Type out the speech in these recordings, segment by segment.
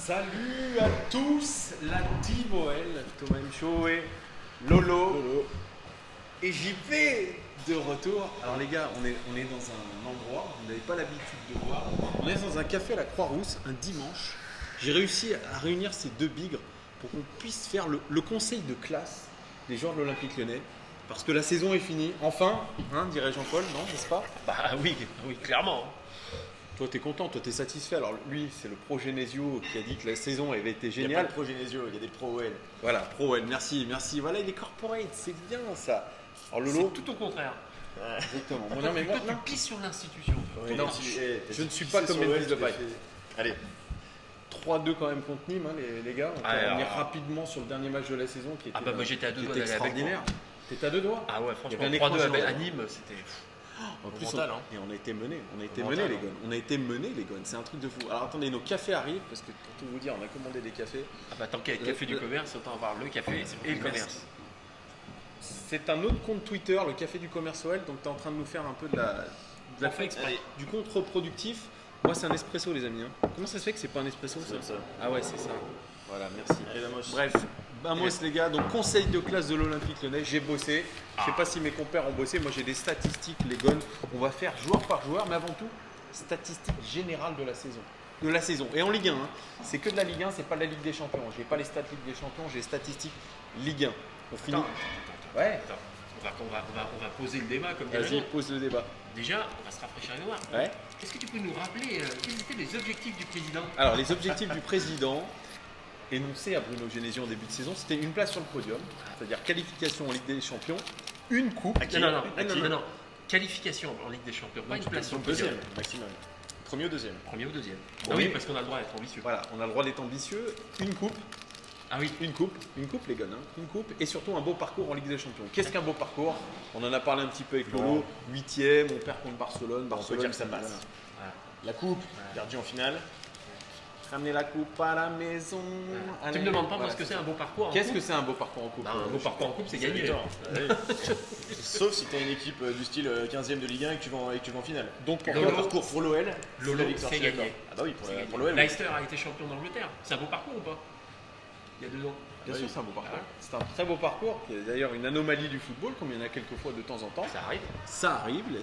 Salut à tous, la team OL, Thomas Mcho et Lolo. Et JP de retour. Alors les gars, on est dans un endroit, vous n'avez pas l'habitude de voir. On est dans un café à la Croix-Rousse, un dimanche. J'ai réussi à réunir ces deux bigres pour qu'on puisse faire le conseil de classe des joueurs de l'Olympique Lyonnais. Parce que la saison est finie, enfin, hein, dirait Jean-Paul, non, n'est-ce pas? Bah oui, clairement. Toi, t'es content, toi, t'es satisfait. Alors, lui, c'est le pro Genesio qui a dit que la saison avait été Il n'y a géniale. pas de pro Genesio, il y a des pro OL. Voilà, pro OL, merci. Voilà, il est corporate, c'est bien ça. Alors, Lolo, C'est tout au contraire. exactement. Bon, Toi, non, mais moi, tu non, pisses sur l'institution. Ouais, non, même si- je ne suis si pas c'est comme sur les OL, fils de je l'ai paille. fait. Allez, 3-2 quand même contre Nîmes, hein, les gars. On peut Ah, revenir alors. rapidement sur le dernier match de la saison qui était, Ah bah moi j'étais à deux qui doigts était d'aller avec extraordinaire. T'étais à deux doigts. Ah ouais, Il y franchement, avait un 3-2 écran à géant. Nîmes, c'était En plus, mental. Hein. et on a été menés. On a été Mental, menés, les hein. gars. On a été menés, les gars. C'est un truc de fou. Alors attendez, nos cafés arrivent parce que pour tout vous dire, on a commandé des cafés. Ah bah tant qu'il y a le café du commerce, autant avoir le café et le commerce. C'est un autre compte Twitter, le café du commerce OL. Donc tu es en train de nous faire un peu de la On fait exprès. du contre-productif. Moi, c'est un espresso, les amis. hein. Comment ça se fait que c'est pas un espresso ça c'est ça. Ah ouais, c'est ça. Voilà, merci. Allez, Vamos. Bref, Vamos les gars, donc conseil de classe de l'Olympique Lyonnais, j'ai bossé. Je sais pas si mes compères ont bossé, moi j'ai des statistiques, les gones. On va faire joueur par joueur, mais avant tout, statistiques générales de la saison. Et en Ligue 1, hein. C'est que de la Ligue 1, c'est pas de la Ligue des Champions. J'ai pas les stats Ligue des Champions, j'ai les statistiques Ligue 1. On finit. Attends. Ouais, On va poser le débat comme vas-y, déjà. pose le débat. Déjà, on va se rafraîchir les mémoires. Ouais. Est-ce que tu peux nous rappeler quels étaient les objectifs du président? Alors, les objectifs du président, énoncés à Bruno Genesio en début de saison, c'était une place sur le podium, c'est-à-dire qualification en Ligue des Champions, une coupe. Non. Qualification en Ligue des Champions, pas une place sur le podium. Deuxième, maximum. Premier ou deuxième? Premier ou deuxième. Bon, Ah oui, oui. parce qu'on a le droit d'être ambitieux. Voilà, on a le droit d'être ambitieux, une coupe. Ah oui. Une coupe les gars, hein. Une coupe et surtout un beau parcours en Ligue des Champions. Qu'est-ce qu'un beau parcours? On en a parlé un petit peu avec Lolo, 8ème, on perd contre Barcelone. On peut dire que ça passe. Voilà. La coupe, perdue en finale. Ramener la coupe à la maison. Tu Allez, me demandes pas moi voilà, ce que c'est un beau parcours en Qu'est-ce coupe? que c'est un beau parcours en coupe? Bah, un beau parcours en coupe, c'est gagné. Sauf si tu as une équipe du style 15ème de Ligue 1 et que tu vas en finale. Donc Le Lolo, parcours pour l'OL, Lolo, la victoire, c'est je suis gagné. d'accord. Ah bah oui, pour C'est gagné. l'OL. oui. Leicester a été champion d'Angleterre. C'est un beau parcours ou pas? Il y a 2 ans. Bien Oui. sûr, c'est un beau parcours. Ah ouais. C'est un très beau parcours, qui est d'ailleurs une anomalie du football, comme il y en a quelques fois de temps en temps. Ça arrive.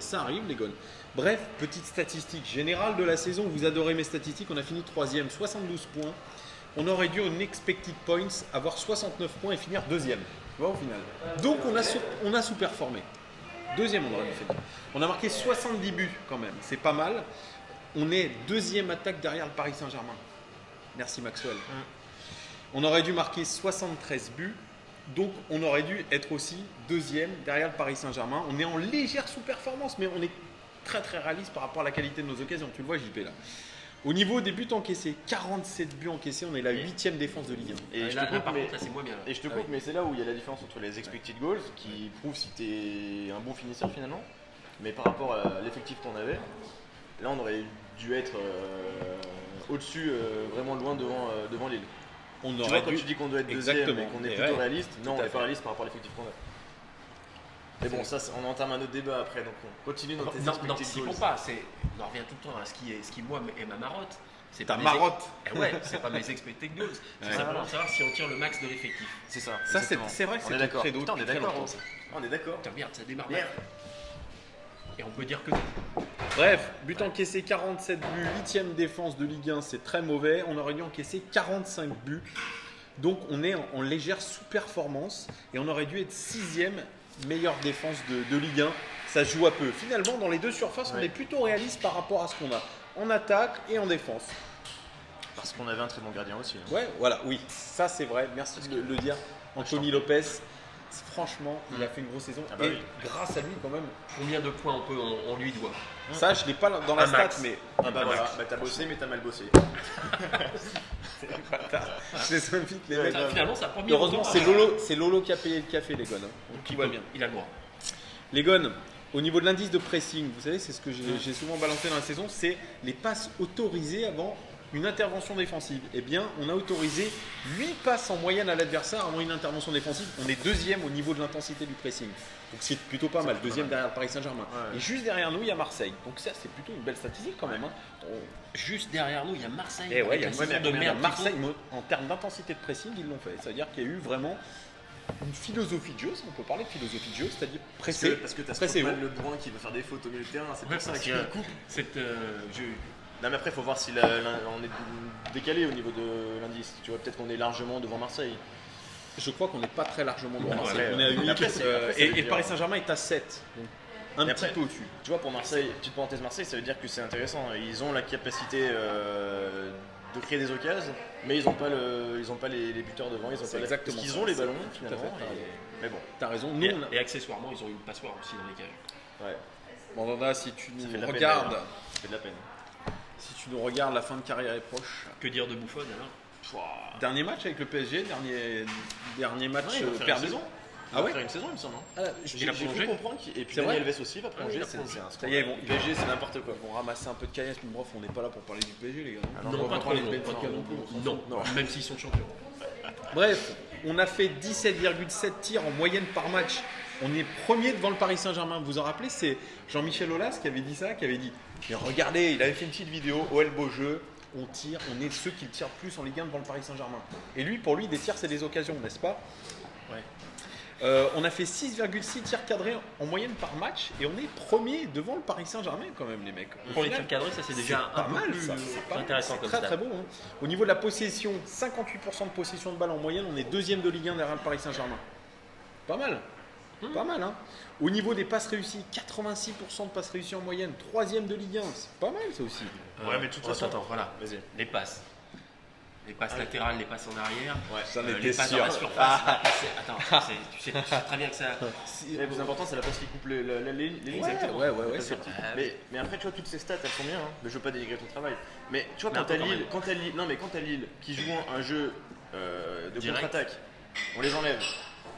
Ça arrive les gones. Bref, petite statistique générale de la saison. Vous adorez mes statistiques. On a fini 3ème, 72 points. On aurait dû en expected points avoir 69 points et finir 2ème. Tu vois au final. Donc on a sous-performé. 2ème, on aurait dû faire. On a marqué 70 buts quand même. C'est pas mal. On est 2ème attaque derrière le Paris Saint-Germain. Merci Maxwell. On aurait dû marquer 73 buts. Donc on aurait dû être aussi 2ème derrière le Paris Saint-Germain. On est en légère sous-performance, mais on est très très réaliste par rapport à la qualité de nos occasions. Tu le vois JP là. Au niveau des buts encaissés, 47 buts encaissés, on est la 8ème défense de Ligue 1. Et je Là, te coupe, par mais contre, là, c'est moins bien. Et je te Ah coupe, oui. mais c'est là où il y a la différence entre les expected goals, qui prouvent si tu es un bon finisseur finalement, mais par rapport à l'effectif qu'on avait, là on aurait dû être au-dessus, vraiment loin devant Lille. On Tu vois, aurait quand dû. tu dis qu'on doit être deuxième Exactement. et qu'on est Et plutôt ouais. réaliste, non, Tout on à n'est fait. pas réaliste par rapport à l'effectif qu'on a. Mais bon, ça, on entame un autre débat après, donc on continue dans tes Non, expected n'anticipons goals. pas. On en revient tout le temps à ce qui moi, est ma marotte. C'est Ta pas mes marotte. Eh ouais, c'est pas mes expected goals. C'est Ouais. simplement de savoir si on tire le max de l'effectif. C'est ça. Ça, exactement. c'est vrai que On c'est est ton d'accord. credo Putain, on est depuis très d'accord. longtemps, ça. On est d'accord. Putain, merde, ça démarre Merde. bien. Et on peut dire que Bref, but encaissé 47 buts, 8ème défense de Ligue 1, c'est très mauvais. On aurait dû encaisser 45 buts. Donc on est en légère sous-performance et on aurait dû être 6ème meilleure défense de Ligue 1. Ça se joue à peu. Finalement, dans les deux surfaces, on Ouais. est plutôt réaliste par rapport à ce qu'on a en attaque et en défense. Parce qu'on avait un très bon gardien aussi. hein. Ouais, voilà, oui, ça c'est vrai. Merci de le dire. Anthony Lopez, franchement, il a fait une grosse saison. Ah bah et oui. grâce à lui, quand même, combien de points on lui doit. ça je l'ai pas dans la Un stat, max. mais Ah bah voilà, bah t'as bossé mais t'as mal bossé. je les invite les Ouais, mecs. Ça, finalement, ça a pas mis Heureusement, longtemps. c'est Lolo qui a payé le café, les gars. Donc tout va bien. Il a le droit. Les gars, au niveau de l'indice de pressing, vous savez, c'est ce que j'ai souvent balancé dans la saison, c'est les passes autorisées avant une intervention défensive. Eh bien, on a autorisé 8 passes en moyenne à l'adversaire avant une intervention défensive. On est deuxième au niveau de l'intensité du pressing. Donc c'est plutôt pas mal. Deuxième derrière le Paris Saint-Germain. Ouais. Et juste derrière nous, il y a Marseille. Donc ça, c'est plutôt une belle statistique quand même. Hein. Juste derrière nous, il y a Marseille. Et ouais, avec il y a la une saison de merde. Marseille, en termes d'intensité de pressing, ils l'ont fait. C'est-à-dire qu'il y a eu vraiment une philosophie de jeu, si on peut parler de philosophie de jeu, c'est-à-dire presser. Parce que t'as Pressez Strootman haut. Le Brun qui va faire des fautes au milieu de terrain, c'est Ouais, pour ça parce qu'il que coupe. Non mais après faut voir si on est décalé au niveau de l'indice. Tu vois, peut-être qu'on est largement devant Marseille. Je crois qu'on n'est pas très largement devant Ouais, Marseille. ouais. On est à 8 Après, et veut le dire- Paris Saint-Germain est à 7. Donc un Et petit après- peu au-dessus. Tu vois, pour Marseille, petite parenthèse Marseille, ça veut dire que c'est intéressant. Ils ont la capacité de créer des occasions, mais ils n'ont pas, les buteurs devant. Ils ont C'est pas exactement parce qu'ils ça. ont les C'est ballons tout à finalement. fait, t'as raison. Mais bon, T'as raison. Nous, on a... Et accessoirement, ils ont une passoire aussi dans les cages. ouais, Mandanda, si tu ça fait de nous la peine, regardes, d'ailleurs. Ça fait de la peine. si tu nous regardes, la fin de carrière est proche. Que dire de Buffon alors? Dernier match avec le PSG, dernier match Ouais, il va faire une perdu. saison. Ah Il va ouais faire une saison, il me semble. hein. Il a J'ai prolongé. cru comprendre et puis C'est Dani vrai Alves aussi va prolonger. il a c'est prolongé. un Ça y est, scandale. bon, PSG, c'est n'importe quoi. Ils vont ramasser un peu de caillasse, mais bref, on n'est pas là pour parler du PSG, les gars. non, Non, on va pas trop. parler de Non, Benfica pas trop. non plus, on s'en Non, fout. même s'ils sont champions. Bref, on a fait 17,7 tirs en moyenne par match. On est premier devant le Paris Saint-Germain. Vous vous en rappelez, c'est Jean-Michel Aulas qui avait dit ça, qui avait dit mais regardez, il avait fait une petite vidéo, OL beau jeu, on tire, on est ceux qui tirent plus en Ligue 1 devant le Paris Saint-Germain. Et lui, pour lui, des tirs, c'est des occasions, n'est-ce pas? Ouais. On a fait 6,6 tirs cadrés en moyenne par match et on est premier devant le Paris Saint-Germain quand même, les mecs. Au Pour les final, tirs cadrés, ça c'est déjà pas un peu mal, plus ça. C'est pas mal. intéressant C'est comme très stat. très beau. Hein. Au niveau de la possession, 58% de possession de balle en moyenne, on est deuxième de Ligue 1 derrière le Paris Saint-Germain. Pas mal. Pas mal, hein. Au niveau des passes réussies, 86% de passes réussies en moyenne, troisième de Ligue 1. C'est pas mal ça aussi. Ouais, mais de toute façon- Attends, voilà. Vas-y. Les passes. Les passes latérales, les passes en arrière. Ouais. J'en les étais passes sûr. dans la surface. Attends, tu sais très bien que ça. Le plus important, c'est la passe qui coupe la ligne. Exactement. Ouais, c'est vrai. vrai. Mais après, tu vois, toutes ces stats, elles sont bien. Hein. Mais je veux pas dénigrer ton travail. Mais tu vois, Mais quand un peu t'as quand Lille, même. quand t'as Lille qui joue un jeu de Direct. contre-attaque, on les enlève.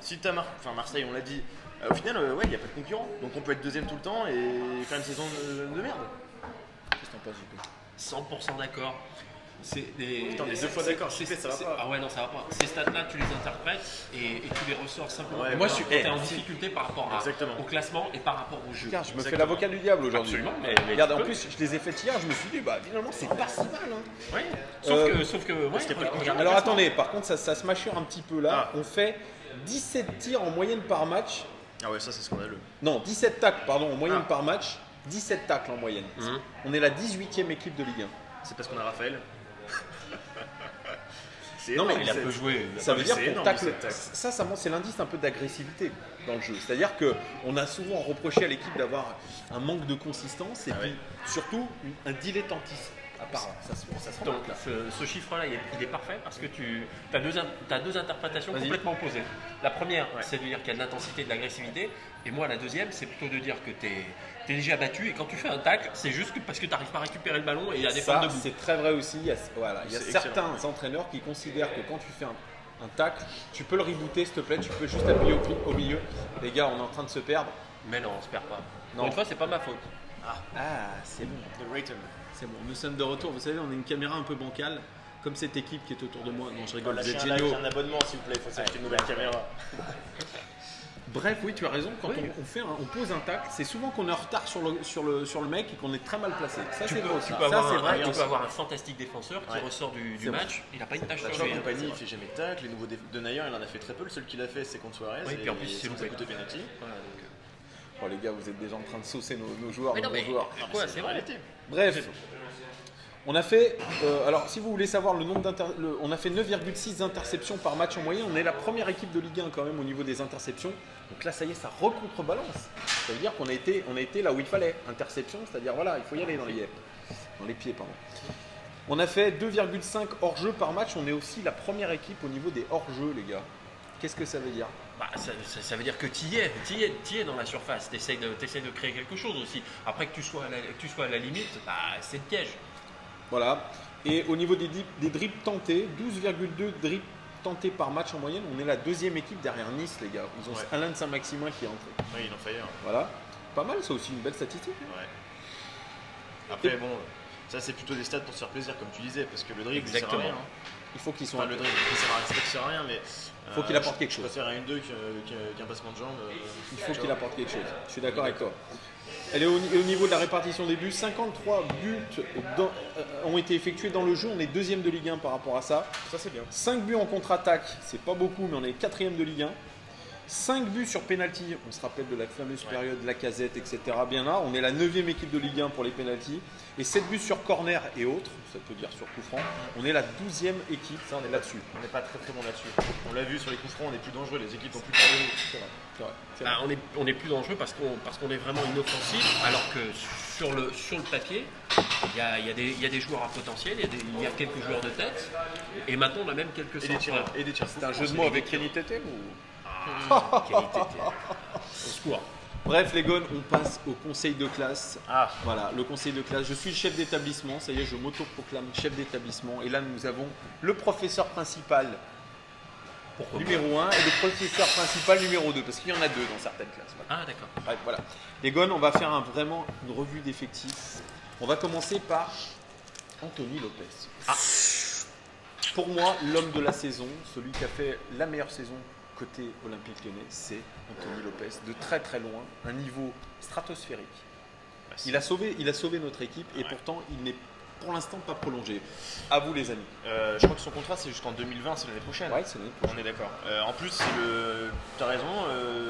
Si t'as Marseille, on l'a dit. Au final, ouais, il n'y a pas de concurrent. Donc on peut être deuxième tout le temps et faire une saison de merde. Qu'est-ce que t'en penses, JP? 100% d'accord. C'est des. Putain, mais deux fois d'accord, JP, ça va pas. Ah ouais, non, ça va pas. Ces stats-là, tu les interprètes et tu les ressors simplement. Ouais, moi, voilà. je suis- quand t'es en difficulté par rapport Exactement. au classement et par rapport au jeu. Regarde, je me fais Exactement. l'avocat du diable aujourd'hui. Absolument, mais Regarde, tu en peux. plus, je les ai faites hier, je me suis dit, bah finalement, c'est pas si mal. Hein. Ouais. Euh, Sauf que, ouais, qu'il y a pas de regarde le Alors classement. attendez, par contre, ça se machure un petit peu là. Ah. On fait 17 tirs en moyenne par match. Ah ouais, ça c'est scandaleux. Non, 17 tacles, pardon, en moyenne Ah. par match. 17 tacles en moyenne. Mhm. On est la 18e équipe de Ligue 1. C'est parce qu'on a Raphaël. C'est Non, mais énorme, Il a c'est- peu joué. Ça mais veut dire c'est qu'on énorme, tacle. cette tacle. Ça montre, c'est l'indice un peu d'agressivité dans le jeu. C'est-à-dire qu'on a souvent reproché à l'équipe d'avoir un manque de consistance et Ah puis ouais. surtout un dilettantisme apparent. Ça se Donc remarque là. ce chiffre-là, il est parfait parce que tu as deux interprétations Vas-y. complètement opposées. La première, Ouais. c'est de dire qu'il y a de l'intensité et de l'agressivité. Et moi, la deuxième, c'est plutôt de dire que tu es déjà battu et quand tu fais un tacle, c'est juste parce que tu n'arrives pas à récupérer le ballon et à défendre Ça, debout. c'est très vrai aussi. Il y a C'est certains entraîneurs qui considèrent que quand tu fais un tacle, tu peux le rebooter, s'il te plaît, tu peux juste appuyer au milieu. Les gars, on est en train de se perdre. Mais non, on se perd pas. Non. Encore une fois, c'est pas ma faute. Ah, c'est bon. De Rayton. C'est bon. Nous sommes de retour. Vous savez, on a une caméra un peu bancale, comme cette équipe qui est autour de moi. Non, je rigole, vous Lâchez êtes un like, géniaux. un abonnement s'il vous plaît, il faut s'acheter une nouvelle caméra. Bref, oui, tu as raison. Quand Oui. on pose un tacle, c'est souvent qu'on est en retard sur le mec et qu'on est très mal placé. Ça, Tu c'est peux, vrai aussi. tu peux Ça, avoir, c'est vrai tu aussi. peux avoir un fantastique défenseur qui Ouais. ressort du C'est match, il n'a pas une tâche La sur lui. compagnie, il fait jamais de tacle. Les nouveaux de Nayer, il en a fait très peu. Le seul qu'il a fait, c'est contre Suarez. Oui, et puis en plus, il s'est ça loupé. coûte de penalty. Voilà, donc, Oh, les gars, vous êtes déjà en train de saucer nos joueurs. Mais non, nos mais bons joueurs. quoi, c'est vrai. Arrêtez. Bref, on a fait. Alors, si vous voulez savoir le nombre on a fait 9,6 interceptions par match en moyenne. On est la première équipe de Ligue 1 quand même au niveau des interceptions. Donc là, ça y est, ça recontrebalance. Ça veut dire qu'on a été là où il fallait. Interception, c'est-à-dire voilà, il faut y aller dans les pieds, pardon. On a fait 2,5 hors-jeu par match. On est aussi la première équipe au niveau des hors-jeux, les gars. Qu'est-ce que ça veut dire? Bah, ça veut dire que tu y es dans la surface, tu essaies de créer quelque chose aussi. Après que tu sois à la limite, bah, c'est le piège. Voilà. Et au niveau des dribbles tentés, 12,2 dribbles tentés par match en moyenne. On est la deuxième équipe derrière Nice, les gars. Ils ont Ouais. Alain de Saint-Maximin qui est entré. Oui, il en fait un. Voilà. Pas mal, ça aussi, une belle statistique. Ouais. Après, bon, Ça, c'est plutôt des stats pour se faire plaisir, comme tu disais, parce que le dribble, il sert à Exactement. rien. Hein. Il faut qu'ils soient. Enfin, le dribble, il sert à rien, c'est pas qu'il sert à rien, mais. Faut qu'il apporte quelque chose. Je préfère un 1-2 qu'un passement de jambes. Il faut qu'il apporte quelque chose. Je suis d'accord avec toi. Elle est au niveau de la répartition des buts. 53 buts ont été effectués dans le jeu. On est deuxième de Ligue 1 par rapport à ça. Ça, c'est bien. 5 buts en contre-attaque, c'est pas beaucoup, mais on est quatrième de Ligue 1. 5 buts sur penalty, on se rappelle de la fameuse période Lacazette, etc. Bien là, on est la 9e équipe de Ligue 1 pour les penalties. Et 7 buts sur corner et autres, ça peut dire sur coup franc. On est la 12e équipe Ça, on est là-dessus. On n'est pas très très bon là-dessus. On l'a vu sur les coups francs, on est plus dangereux, les équipes ont plus pardonné. C'est vrai. C'est vrai. C'est Bah, vrai. on est plus dangereux parce qu'on est vraiment inoffensif, alors que sur le papier, il y a des joueurs à potentiel, il y a quelques joueurs de tête, et maintenant on a même quelques Et des centreurs. tirs. Et des tirs. C'est un jeu de mots avec Kenny Tete ou... Qualité. Au secours. Bref les gars, on passe au conseil de classe. Ah, Voilà, le conseil de classe. Je suis le chef d'établissement, ça y est, je m'auto-proclame chef d'établissement. Et là, nous avons le professeur principal Pourquoi numéro 1 et le professeur principal numéro 2, parce qu'il y en a deux dans certaines classes. Voilà. Ah d'accord. Bref, voilà. Les gars, on va faire vraiment une revue d'effectifs. On va commencer par Anthony Lopez. Ah. Pour moi, l'homme de la saison, celui qui a fait la meilleure saison côté Olympique Lyonnais, c'est Anthony Lopez. De très très loin, un niveau stratosphérique. Il a sauvé notre équipe et pourtant il n'est pour l'instant pas prolongé. À vous les amis. je crois que son contrat c'est jusqu'en 2020, c'est l'année prochaine. Ouais, c'est l'année On prochaine. est d'accord. En plus, t'as raison,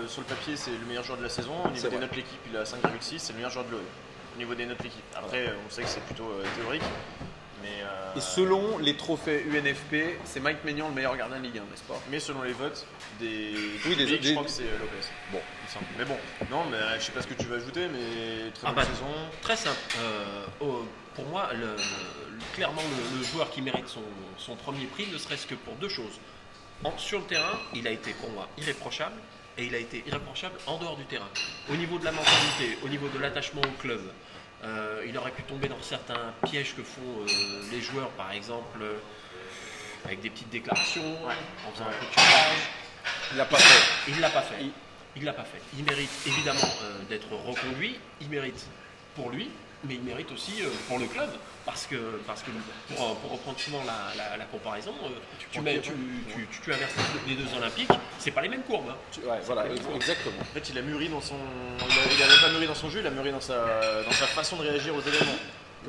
sur le papier c'est le meilleur joueur de la saison. Au niveau C'est des vrai. notes de l'équipe, il a 5,6, c'est le meilleur joueur de l'OM. Au niveau des notes de l'équipe. Après, on sait que c'est plutôt théorique. Mais, Et selon les trophées UNFP, c'est Mike Maignan le meilleur gardien de Ligue 1, n'est-ce pas? mais selon les votes des Oui, publics, des- je crois que c'est Lopez. Bon. Il me semble. Mais bon, non, mais je sais pas ce que tu vas ajouter, mais très Ah bonne bah, saison. Très simple. Pour moi, clairement, le joueur qui mérite son premier prix, ne serait-ce que pour deux choses. Sur le terrain, il a été pour moi irréprochable, et il a été irréprochable en dehors du terrain. Au niveau de la mentalité, au niveau de l'attachement au club, il aurait pu tomber dans certains pièges que font les joueurs, par exemple, avec des petites déclarations, en faisant un peu de chantage. Il l'a pas fait. Il ne l'a pas fait. Il l'a pas fait. Il mérite évidemment d'être reconduit. Il mérite pour lui, mais il mérite aussi pour le club. Parce que pour reprendre souvent la comparaison, tu inverses les deux Olympiques, c'est pas les mêmes courbes. Hein. Ouais, voilà, exactement. En fait, il a mûri dans son. Il a même pas mûri dans son jeu, il a mûri dans sa façon de réagir aux événements.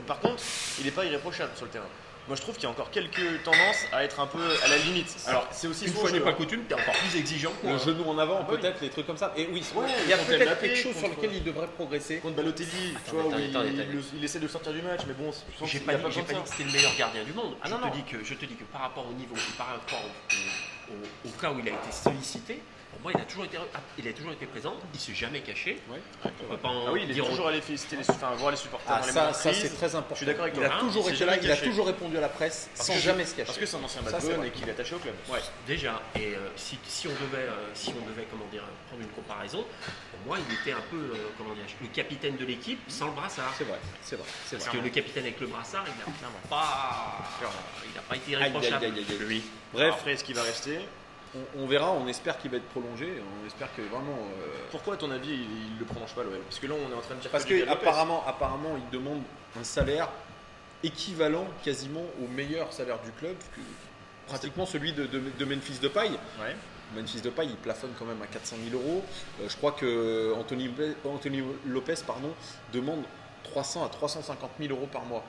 Par contre, il n'est pas irréprochable sur le terrain. Moi, je trouve qu'il y a encore quelques tendances à être un peu à la limite. Alors, c'est aussi Une son fois jeu, n'est pas hein. coutume, t'es encore plus exigeant que moi. Le genou en avant, Ah bah oui. peut-être, les trucs comme ça. Et oui, Ouais, il y a contre peut-être Mbappé, quelque chose sur contre- lequel il devrait progresser. Contre Balotelli, tu vois, où attendez. il essaie de sortir du match, mais bon, je pense J'ai qu'il pas y a dit, pas j'ai besoin pas de dit ça. que c'était le meilleur gardien du monde. Ah je, non, te non. dis que par rapport au niveau, par rapport au cas où il a été sollicité, pour moi il a toujours été présent, il s'est jamais caché. Ouais. On peut pas en Ah oui, il est dire toujours allé féliciter voir les supporters Ah, dans les ça, moments de ça crise. c'est très important. Je suis d'accord avec Il toi. a Hein, toujours il été s'est là, jamais il a caché. toujours répondu à la presse sans jamais se cacher. Parce que c'est un ancien Ça, bad c'est bone vrai. et qu'il est attaché au club. Ouais, déjà. Et si on devait comment dire, prendre une comparaison, pour moi, il était un peu comment dire, le capitaine de l'équipe sans le brassard. C'est vrai, c'est vrai, c'est Parce vrai. que le capitaine avec le brassard, il n'a pas été Aïe, aïe, irréprochable. aïe, aïe, aïe. Lui. Bref, Après, est-ce qu'il va rester on verra, on espère qu'il va être prolongé, on espère que vraiment... Pourquoi, à ton avis, il le prolonge pas l'OL? Parce que là, on est en train de dire Parce que du que Lopez. apparemment, il demande un salaire équivalent quasiment au meilleur salaire du club, pratiquement celui de Memphis Depay. Ouais. Memphis Depay, il plafonne quand même à 400 000 euros. Je crois que Anthony Lopez demande 300 à 350 000 euros par mois.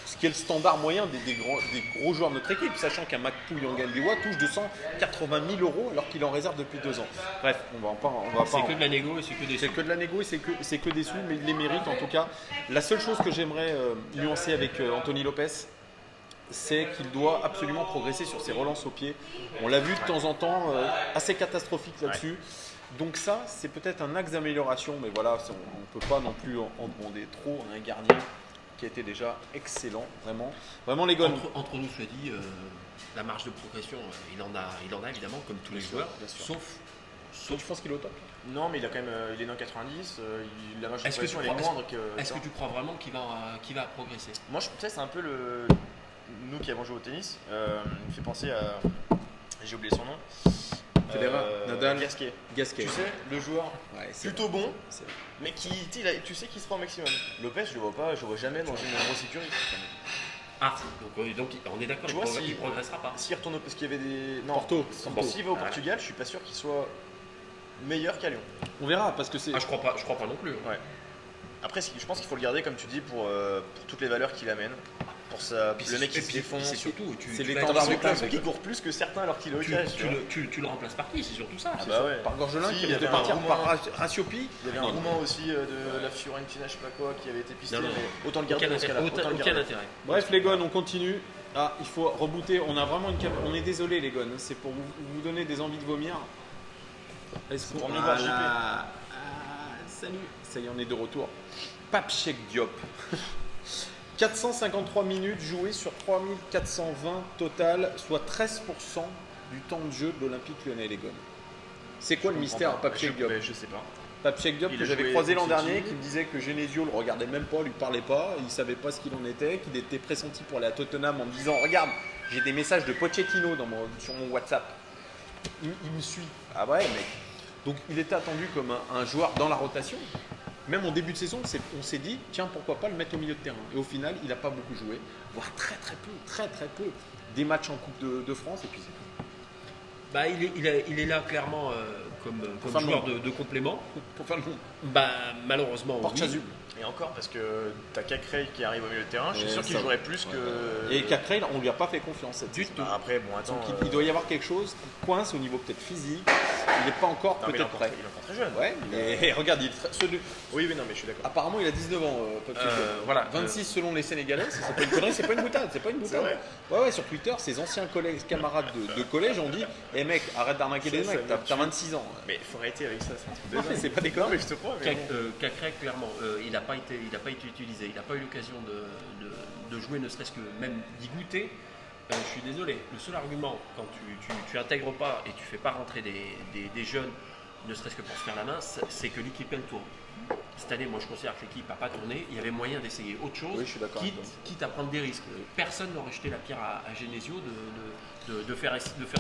Ce qui est le standard moyen des gros joueurs de notre équipe, sachant qu'un Makpou Yangambiwa touche 280 000 euros alors qu'il en réserve depuis 2 ans. Bref, on va pas. C'est que de la négo et c'est que des C'est sous. que de la négo et c'est que des sous, mais il les mérite en tout cas. La seule chose que j'aimerais nuancer avec Anthony Lopez, c'est qu'il doit absolument progresser sur ses relances au pied. On l'a vu de temps en temps assez catastrophique là-dessus. Donc ça, c'est peut-être un axe d'amélioration, mais voilà, on ne peut pas non plus en demander trop à un gardien qui a été déjà excellent, vraiment. Vraiment les gars. Entre nous, soit dit, la marge de progression, il en a évidemment comme tous les joueurs, bien sûr. sauf Tu penses qu'il est au top? Non, mais il a quand même, il est dans 90. La marge de Est-ce que progression tu elle est crois- moindre que. est-ce que tu crois vraiment qu'il va progresser? Moi, tu sais, c'est un peu nous qui avons joué au tennis. Il me fait penser à. J'ai oublié son nom. Federer, Nadal, Gasquet. Gasquet. Tu sais, le joueur Ouais, c'est plutôt bon, c'est- mais qui, tu sais, qui se prend au maximum. Lopez, je le vois jamais dans une grosse écurie. Ah, donc on est d'accord, Tu il vois, progr- si- il progressera pas. S'il retourne, parce qu'il y avait des. Non, Porto. S'il va au Voilà. Portugal, je suis pas sûr qu'il soit meilleur qu'à Lyon. On verra parce que c'est. Ah, je crois pas non plus. Ouais. Après, je pense qu'il faut le garder, comme tu dis, pour toutes les valeurs qu'il amène. Pour le mec qui se défonce. C'est surtout, c'est tu l'étendard vas- du club. Qui court plus que certains alors qu'il est au tu, cage. tu le remplaces par qui, c'est surtout ça. Ah c'est bah ça. ouais. Par Gorgelin Si, qui il y devait avait un partir Roumain. par Ratiopi. Il y avait un Roumain aussi de la Fiorentina, je sais pas quoi, qui avait été pisté. Non, non. Mais autant le garder Aucun dans ce cas-là. intérêt. Autant le Aucun garder. intérêt. Bref les gars, on continue. Ah, il faut rebooter. On a vraiment on est désolé les gars, c'est pour vous donner des envies de vomir. Est-ce qu'on pour mieux voir JP. salut. Ça y est, on est de retour. Pape Cheikh Diop. 453 minutes jouées sur 3420 total, soit 13% du temps de jeu de l'Olympique Lyonnais les gars. C'est quoi le mystère à Pape Cheikh Diop? Je sais pas. Pape Cheikh Diop Il que a j'avais joué croisé l'an contre dernier, City. qui me disait que Genesio le regardait même pas, lui parlait pas, il savait pas ce qu'il en était, qu'il était pressenti pour aller à Tottenham en me disant regarde, j'ai des messages de Pochettino sur mon WhatsApp. Il me suit. Ah ouais mec. Donc il était attendu comme un joueur dans la rotation. Même en début de saison, on s'est dit tiens pourquoi pas le mettre au milieu de terrain. Et au final, il n'a pas beaucoup joué, voire très peu. Des matchs en Coupe de France et puis c'est tout. Bah, il est là clairement comme faire le joueur nombre. de complément. Pour faire le monde. Bah, malheureusement, Porte oui. chasuble. Et encore, parce que t'as Cacré qui arrive au milieu de terrain, je suis Et sûr qu'il ça- jouerait plus que. Et Cacré, on lui a pas fait confiance cette Du saison. tout. Bah, après, bon, attends. Donc il doit y avoir quelque chose qui coince au niveau peut-être physique. Il n'est pas encore Non, mais il est peut-être encore prêt. très- il est encore très jeune. Ouais, mais regarde, Oui, non, mais je suis d'accord. apparemment il a 19 ans. Pape Cheikh Diop. Voilà. 26 selon les Sénégalais, c'est pas une connerie, c'est pas une boutade, c'est pas une boutade. vrai. Ouais, sur Twitter, ses anciens collègues, camarades de collège ont dit "Eh mec, arrête d'arnaquer des Ça, mecs, ça t'as me 26 ans." Mais il faut arrêter avec ça, c'est un truc de Non, dingue. mais c'est pas des Non, mais je te crois, mais bon. Cacré, clairement, il n'a pas été utilisé. Il n'a pas eu l'occasion de jouer, ne serait-ce que même d'y goûter. Je suis désolé. Le seul argument, quand tu intègres pas et tu fais pas rentrer des jeunes, ne serait-ce que pour se faire la main, c'est que l'équipe elle tourne. Cette année, moi je considère que l'équipe n'a pas tourné. Il y avait moyen d'essayer autre chose, Oui, je suis d'accord avec quitte à prendre des risques. Personne n'aurait jeté la pierre à Genesio de faire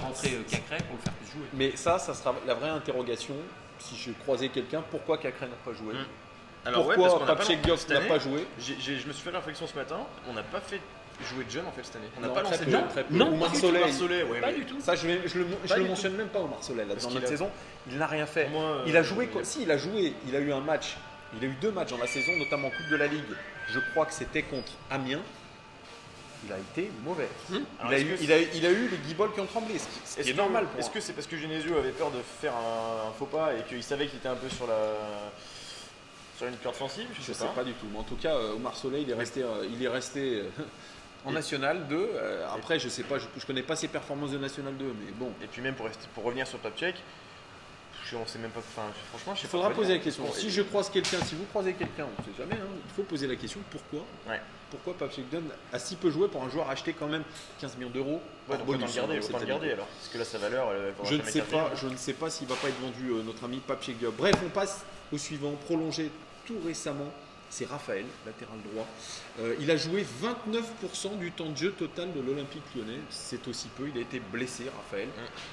rentrer Cacré pour le faire plus jouer. Mais ça sera la vraie interrogation. Si je croisais quelqu'un, pourquoi Cacré n'a pas joué Alors, ouais, parce Pourquoi qu'on a Pape pas Cheikh Diop cette n'a année, pas joué Je me suis fait la réflexion ce matin, on n'a pas fait jouer de jeunes en fait cette année. On n'a Non, pas très lancé peu, de jeunes. très peu. Non, Ou pas du Marsolais. Marsolais, ouais, Pas mais- du tout. Ça, je le du mentionne même pas au Marsolais là, Parce dans qu'il notre a- saison. Il n'a rien fait. Pour moi, il a joué. Si, il a joué. Il a eu un match. Il a eu 2 matchs dans la saison, notamment en Coupe de la Ligue. Je crois que c'était contre Amiens. Il a été mauvais. Alors, Il a eu les guibolles qui ont tremblé, ce qui est normal pour Est-ce que c'est parce que Genesio avait peur de faire un faux pas et qu'il savait qu'il était un peu sur une corde sensible? Je sais pas du tout. Mais en tout cas, Omar Soleil, il est resté en National 2. Après, je sais pas, je connais pas ses performances de National 2, mais bon. Et puis même pour revenir sur Pape Cheikh, on sait même pas. Enfin, franchement, je sais Il faudra pas poser la dire. question. Si je croise quelqu'un, si vous croisez quelqu'un, on ne sait jamais, hein, il faut poser la question pourquoi Ouais. Pourquoi Pape Cheikh Diop a si peu joué pour un joueur acheté quand même 15 millions d'euros Ouais, hors donc bonus, autant le garder, hein, autant cette le année. garder alors. Parce que là, sa valeur, elle va Je ne jamais sais être pas, perdue. je ne sais pas s'il va pas être vendu notre ami Pape Cheikh Diop. Bref, on passe au suivant, prolongé tout récemment. C'est Raphaël, latéral droit. Il a joué 29% du temps de jeu total de l'Olympique Lyonnais. C'est aussi peu. Il a été blessé, Raphaël.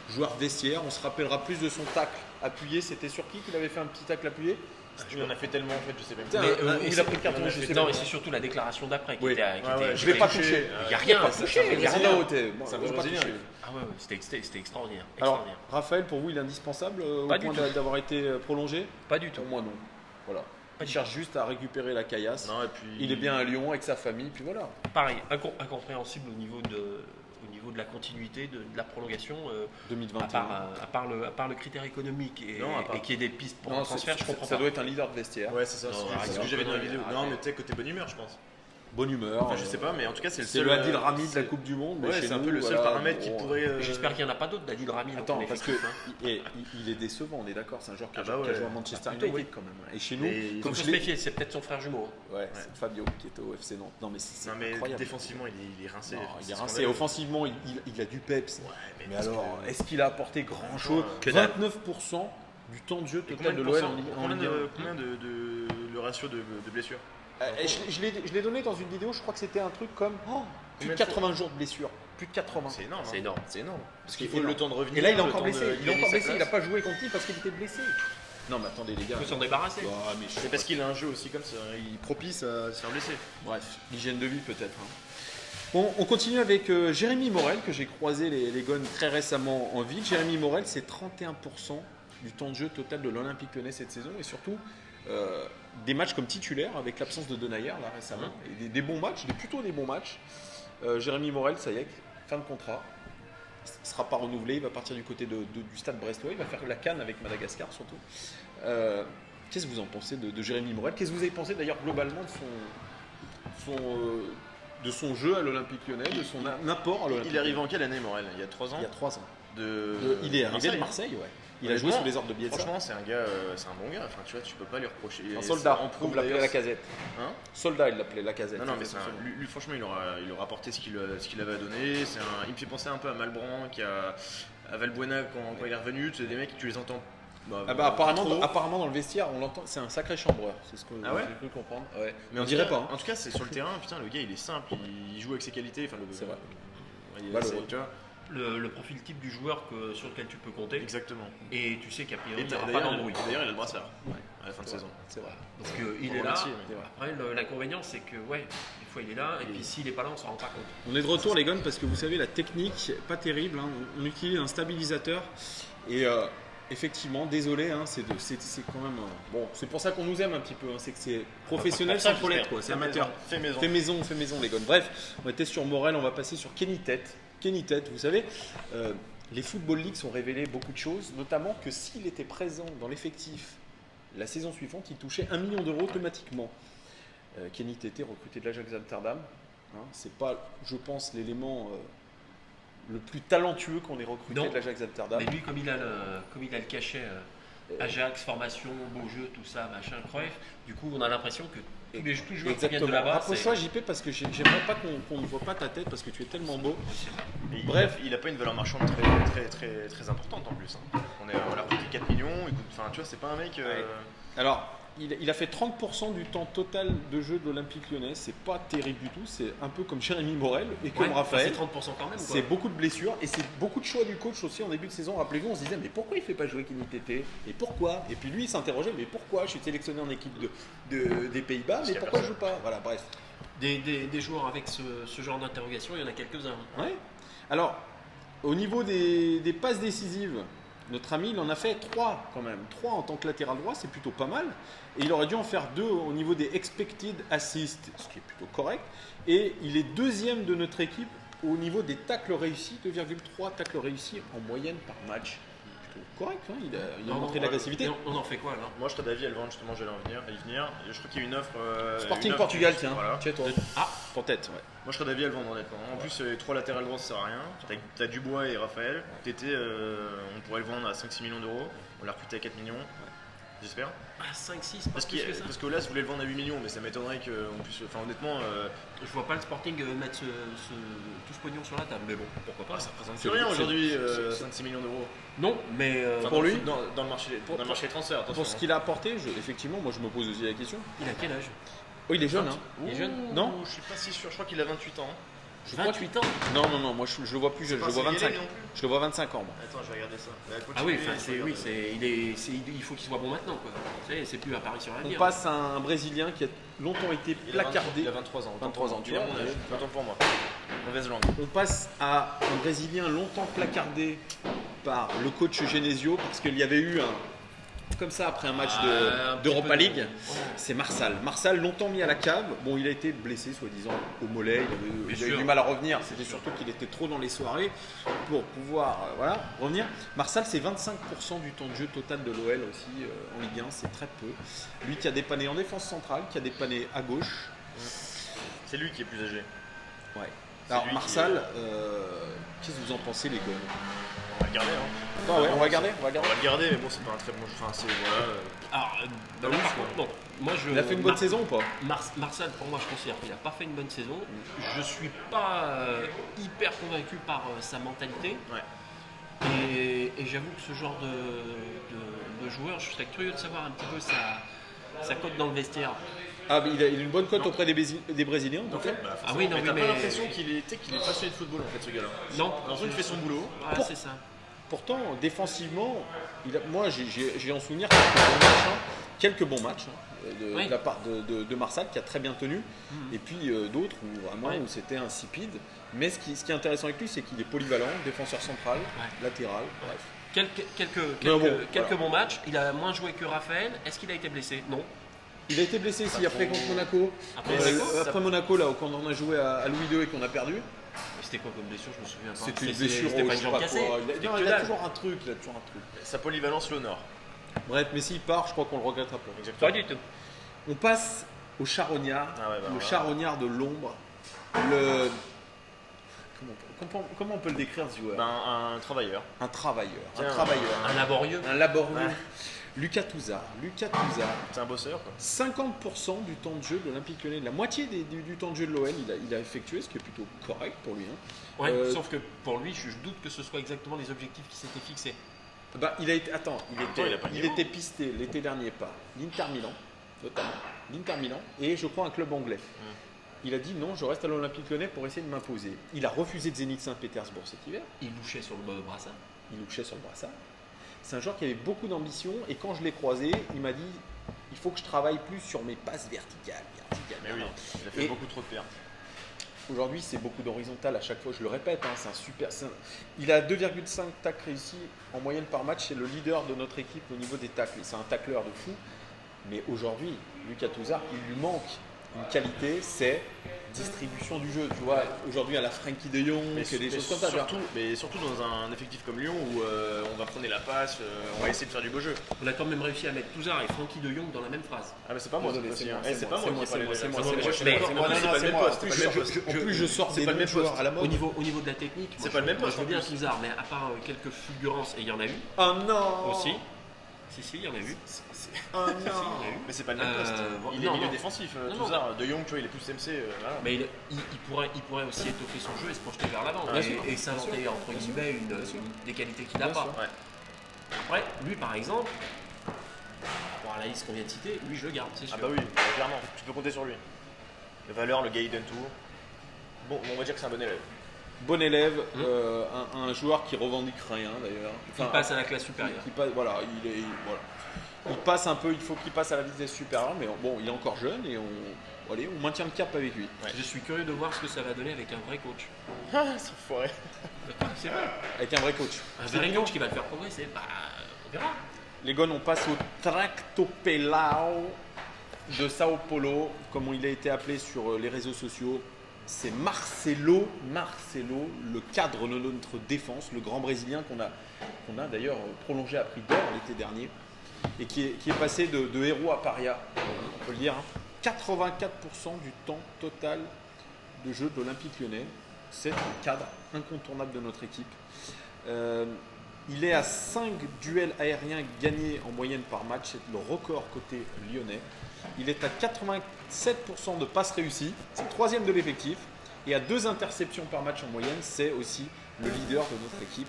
Joueur vestiaire. On se rappellera plus de son tacle appuyé. C'était sur qui qu'il avait fait un petit tacle appuyé? Il en a fait tellement en fait, je sais même Putain, pas. il a pris le carton, je sais Non, pas. mais c'est surtout la déclaration d'après qui Oui. était. Je l'ai pas touché. Il n'y a rien. Pas touché. Il y a C'est rien. là où t'es. Moi, C'est un j'ai peu pas brésilien, touché. lui. Ah ouais, c'était extraordinaire. Alors, extraordinaire. Raphaël, pour vous, il est indispensable au Pas du point tout. d'avoir été prolongé? Pas du tout. Pour moi, non. Voilà. Pas Il du cherche juste à récupérer la caillasse. Non, et puis. Il est bien à Lyon avec sa famille, puis voilà. Pareil, incompréhensible au niveau de la continuité, de la prolongation. À 2021. part le critère économique Non, à part- et qu'il y ait des pistes pour Non, un transfert, je comprends ça pas. doit être un leader de vestiaire. Ouais, c'est ça, Non, c'est ce que arrête, j'avais dans la vidéo. arrête. Non, mais tu sais, côté bonne humeur, je pense. Bonne humeur. Enfin, je sais pas, mais en tout cas, c'est le C'est seul. le Adil Rami de la c'est- Coupe du Monde. mais Ouais, chez c'est un nous, peu le seul voilà, paramètre qui bon, pourrait. J'espère qu'il n'y en a pas d'autres d'Adil Rami. dans Attends, ton parce que effectif, hein. il est décevant, on est d'accord. C'est un joueur qui a Ah bah qui a ouais. joué à Manchester Ah, plutôt, United oui. quand même. Et chez nous, Mais Il comme faut je se l'ai. méfier, c'est peut-être son frère jumeau. Ouais, c'est Fabio qui est au FC Nantes. Non, mais c'est Non, mais incroyable. défensivement, il est rincé. Non, il C'est est rincé. scandaleux. Offensivement, il a du peps. Ouais, Mais parce alors, que- est-ce qu'il a apporté grand chose? Que dalle. 29% du temps de jeu Et total de combien l'OL en Ligue 1. de le ratio de blessures? Je l'ai donné dans une vidéo, je crois que c'était un truc comme plus de Combien de 80 jours de blessure. Plus de 80. C'est énorme. C'est énorme. C'est énorme. Parce qu'il C'est faut le énorme. temps de revenir. Et là, il est le encore temps de blessé. Il est gagner encore sa blessé. Il n'a place. pas joué contre Lille parce qu'il était blessé. Non, mais attendez, les gars. Il faut s'en débarrasser. Ah, mais je- C'est parce qu'il a un jeu aussi comme ça. Il propice à se faire blesser. Bref, l'hygiène de vie peut-être. Bon, on continue avec Jérémy Morel, que j'ai croisé les Gones très récemment en ville. Jérémy Morel, c'est 31% du temps de jeu total de l'Olympique Lyonnais cette saison. Et surtout, des matchs comme titulaire, avec l'absence de Denayer là récemment. Et des bons matchs, plutôt des bons matchs. Jérémy Morel, ça y est, fin de contrat. Il ne sera pas renouvelé, il va partir du côté du stade brestois. Il va faire la canne avec Madagascar surtout. Qu'est-ce que vous en pensez de Jérémy Morel? Qu'est-ce que vous avez pensé d'ailleurs globalement de son jeu à l'Olympique Lyonnais, de son apport à l'Olympique Il est arrivé en quelle année, Morel? Il y a 3 ans. Il y a 3 ans. Il Il est arrivé de Marseille, ouais. Il a joué sous les ordres de Bielsa. Franchement, c'est un gars, c'est un bon gars. Enfin, tu vois, tu peux pas lui reprocher. Un soldat, On on prouve l'appelait la d'ailleurs. casette. Hein? Soldat, il l'appelait la casette. Non, non, mais lui, franchement, il aura apporté ce qu'il avait à donner. Il me fait penser un peu à Malbranc, à Valbuena quand il est revenu. Tu sais, des mecs, tu les entends. Apparemment, dans le vestiaire, on l'entend. C'est un sacré chambreur. C'est ce que Ah ouais j'ai cru comprendre. Ouais. Mais on en dirait tout cas, pas. En tout cas, c'est sur le terrain. Putain, le gars, il est simple. Il joue avec ses qualités. Enfin, C'est vrai. Tu vois. Le profil type du joueur sur lequel tu peux compter. Exactement. Et tu sais qu'a priori, Et il n'y aura pas d'ailleurs, d'embrouille. il a le brassard à la fin de saison. C'est vrai. Donc il est là. Volontiers, mais- Après, l'inconvénient, c'est que, ouais, des fois il est là, et puis s'il n'est pas là, on s'en rend pas compte. On est de retour, les gars, parce que vous savez, la technique, pas terrible. Hein. On utilise un stabilisateur. Et effectivement, désolé, hein, c'est quand même. Bon, c'est pour ça qu'on nous aime un petit peu. Hein. C'est que c'est professionnel sans Paulette, quoi. C'est amateur. Fait maison. Fait maison, les gars. Bref, on était sur Morel, on va passer sur Kenny Tête. Kenny Tête, vous savez, les Football League ont révélé beaucoup de choses, notamment que s'il était présent dans l'effectif la saison suivante, il touchait 1 million d'euros automatiquement. Kenny Tête, recruté de l'Ajax Amsterdam. Hein, c'est pas, je pense, l'élément le plus talentueux qu'on ait recruté Non. de l'Ajax Amsterdam. Mais lui, comme il a le cachet Ajax, formation, beau jeu, tout ça, machin, Cruyff, du coup, on a l'impression que tous les joueurs qui viennent Exactement. de là-bas. Rapproche-toi, JP, parce que j'aimerais pas qu'on ne voit pas ta tête, parce que tu es tellement beau. Et Bref. il a pas une valeur marchande très importante en plus. Hein. On l'a recruté 4 millions. Écoute, enfin, tu vois, c'est pas un mec. Alors, il a fait 30% du temps total de jeu de l'Olympique Lyonnais. C'est pas terrible du tout. C'est un peu comme Jérémy Morel et comme Raphaël. C'est 30% quand même. C'est beaucoup de blessures et c'est beaucoup de choix du coach aussi en début de saison. Rappelez-vous, on se disait mais pourquoi il fait pas jouer Kenny Tété? Et pourquoi? Et puis lui il s'interrogeait mais pourquoi je suis sélectionné en équipe des Pays-Bas mais pourquoi je joue pas? Voilà, bref. Des joueurs avec ce genre d'interrogation, il y en a quelques-uns. Ouais. Alors, au niveau des passes décisives, notre ami il en a fait 3 quand même. 3 en tant que latéral droit, c'est plutôt pas mal. Et il aurait dû en faire 2 au niveau des expected assists, ce qui est plutôt correct. Et il est deuxième de notre équipe au niveau des tacles réussis, 2,3 tacles réussis en moyenne par match. Plutôt correct, hein, il a montré de l'agressivité. On en fait quoi alors? Moi, je serais d'avis à le vendre justement. J'allais y venir. Et je crois qu'il y a une offre. Sporting une offre Portugal, qui- tiens. Voilà. Tiens, toi. Pour tête, ouais. Moi, je serais d'avis à le vendre honnêtement. En plus, les 3 latérales droits, ça sert à rien. T'as Dubois et Raphaël. Tété, on pourrait le vendre à 5-6 millions d'euros. On l'a recruté à 4 millions. J'espère. Ah, 5-6, pas Parce plus que ça. que là, si vous voulez le vendre à 8 millions, mais ça m'étonnerait qu'on puisse. Enfin, honnêtement, Je vois pas le Sporting mettre tout ce pognon sur la table, mais bon, pourquoi pas. ça représente c'est- plus rien c'est- aujourd'hui, c'est- 5-6 millions d'euros. Non, mais Enfin, pour dans le lui, foot, dans le marché des transferts, attention. Pour ce qu'il a apporté, effectivement, moi je me pose aussi la question. il a quel âge? Oh, il est jeune, hein. Il est jeune. Non. Je suis pas si sûr, je crois qu'il a 28 ans. 28 ans. Non, moi je le vois plus jeune, je le vois 25. Non plus. Je le vois 25 ans, moi. Attends, je vais regarder ça. Bah, Ah oui, continue, enfin, je vais regarder ça. il faut qu'il soit bon maintenant, quoi. C'est plus à Paris sur On l'avenir. passe à un Brésilien qui a longtemps été Il a 23 placardé. Il a 23 ans. 23 ans, tu Il a vois. mon âge. Autant pour moi. Mauvaise langue. On passe à un Brésilien longtemps placardé par le coach Genesio parce qu'il y avait eu comme ça après un match Un petit d'Europa peu de- League. Ouais. C'est Marsal. Marsal longtemps mis à la cave. Bon, il a été blessé soi-disant au mollet. Il a eu sûr. du mal à revenir. C'était surtout qu'il était trop dans les soirées pour pouvoir revenir. Marsal, c'est 25% du temps de jeu total de l'OL aussi en Ligue 1. C'est très peu. Lui qui a dépanné en défense centrale, qui a dépanné à gauche. C'est lui qui est plus âgé. Ouais. Alors lui qui Marsal, qu'est-ce que vous en pensez les gars? On va le garder. Hein. Ah ouais, on va garder. On va le garder, mais bon, c'est pas un très bon. Enfin, c'est voilà. Alors, Bah là, oui, par quoi. contre, non. Moi, Il a fait une bonne saison ou pas? Marsal, pour moi, je considère qu'il n'a pas fait une bonne saison. Je suis pas hyper convaincu par sa mentalité. Ouais. Et j'avoue que ce genre de joueur, je serais curieux de savoir un petit peu sa cote dans le vestiaire. Ah, mais il a une bonne cote auprès des Brésiliens, en tout cas. Ah oui, non, mais oui, t'as mais- pas l'impression qu'il est passionné de football en fait, ce gars-là. Non. J'ai l'impression qu'il fait son boulot. Ouais, c'est ça. Pourtant, défensivement, moi j'ai en souvenir quelques bons matchs de Oui. la part de Marsal qui a très bien tenu, et puis d'autres où vraiment Ouais. où c'était insipide. Mais ce qui est intéressant avec lui, c'est qu'il est polyvalent, défenseur central, latéral, bref. Quelques bons matchs. Il a moins joué que Raphaël. Est-ce qu'il a été blessé? Non. Il a été blessé ici après contre Monaco. Après Après Monaco, là, quand on a joué à Louis II et qu'on a perdu, C'était quoi comme blessure? Je me souviens pas. c'était une blessure. C'était au- pas je une sais jambe pas cassée. quoi. C'était Non, que il a dalle. toujours un truc. Sa polyvalence l'honore. Bref, mais s'il part, je crois qu'on le regrettera pas. Exactement. Pas du tout. On passe au charognard, Ah ouais, bah, le voilà. charognard de l'ombre. Comment on peut le décrire ce joueur? Un travailleur. Un travailleur, Tiens, Un laborieux. un laborieux. Ouais. Lucas Touzard, C'est un bosseur quoi. 50% du temps de jeu de l'Olympique Lyonnais, la moitié du temps de jeu de l'OL, il a effectué, ce qui est plutôt correct pour lui. Hein. Ouais, Euh, sauf que pour lui, je doute que ce soit exactement les objectifs qui s'étaient fixés. Il a été, attends, il a pas de niveau. était pisté l'été dernier par l'Inter Milan, notamment, l'Inter Milan, et je crois un club anglais. Il a dit non, je reste à l'Olympique Lyonnais pour essayer de m'imposer. Il a refusé de Zénith Saint-Pétersbourg cet hiver. Il louchait sur le brassard. Il louchait sur le brassard. C'est un joueur qui avait beaucoup d'ambition et quand je l'ai croisé, il m'a dit il faut que je travaille plus sur mes passes verticales. Mais oui, il a fait Et- beaucoup trop de pertes. Aujourd'hui, c'est beaucoup d'horizontal à chaque fois, je le répète. Hein, il a 2,5 tacles réussis en moyenne par match. C'est le leader de notre équipe au niveau des tacles. C'est un tacleur de fou. Mais aujourd'hui, Lucas Touzard, il lui manque une qualité, c'est distribution du jeu. Tu vois, aujourd'hui à la Frenkie de Jong, des choses comme ça. surtout dans un effectif comme Lyon où on va prendre la passe, on va essayer de faire du beau jeu. On a quand même réussi à mettre Touzard et Francky de Jong dans la même phrase. Ah mais c'est pas moi, Désolé, c'est c'est moi, pas c'est moi moi, qui c'est parlais moi, de c'est ça. moi, C'est c'est moi, moi, je suis mais d'accord. en C'est plus, pas c'est le même poste. En c'est pas le même plus, poste. je sors C'est des pas le même joueurs poste. à la mode. Au niveau de la technique, C'est pas le même poste, Je veux en bien plus. Touzard, mais à part quelques fulgurances, et il y en a eu Ah non aussi. Si, il y en a eu. Ah Si, il y en non a eu. Mais c'est pas le même poste. bon, Il est non, milieu non. défensif, Non, Touzard. De Jong, tu vois, il est plus MC. Voilà. Mais il pourrait aussi étoffer son jeu et se projeter vers l'avant Bien sûr, et s'inventer entre guillemets des qualités qu'il n'a Bien pas. sûr. Ouais. Après, lui par exemple, pour la liste qu'on vient de citer, lui je le garde, c'est sûr. Ah bah oui, clairement, tu peux compter sur lui. Le valeur, le Gaiden Tour. Bon, on va dire que c'est un bon élève. Bon élève, un joueur qui revendique rien d'ailleurs. Il passe à la classe supérieure. Voilà. Il passe un peu, il faut qu'il passe à la vitesse supérieure, mais bon, il est encore jeune et on maintient le cap avec lui. Je suis curieux de voir ce que ça va donner avec un vrai coach. Ah, c'est foiré. C'est vrai. Avec un vrai coach. Un vrai coach qui va le faire progresser, bah on verra. Les gars, on passe au Tractopelao de Sao Paulo, comme il a été appelé sur les réseaux sociaux. C'est Marcelo, le cadre de notre défense, le grand Brésilien qu'on a d'ailleurs prolongé à prix d'or l'été dernier et qui est passé de héros à paria, on peut le dire. Hein. 84% du temps total de jeu de l'Olympique Lyonnais, c'est un cadre incontournable de notre équipe. Il est à 5 duels aériens gagnés en moyenne par match, c'est le record côté lyonnais. Il est à 87% de passes réussies, c'est le troisième de l'effectif. Et à 2 interceptions par match en moyenne, c'est aussi le leader de notre équipe.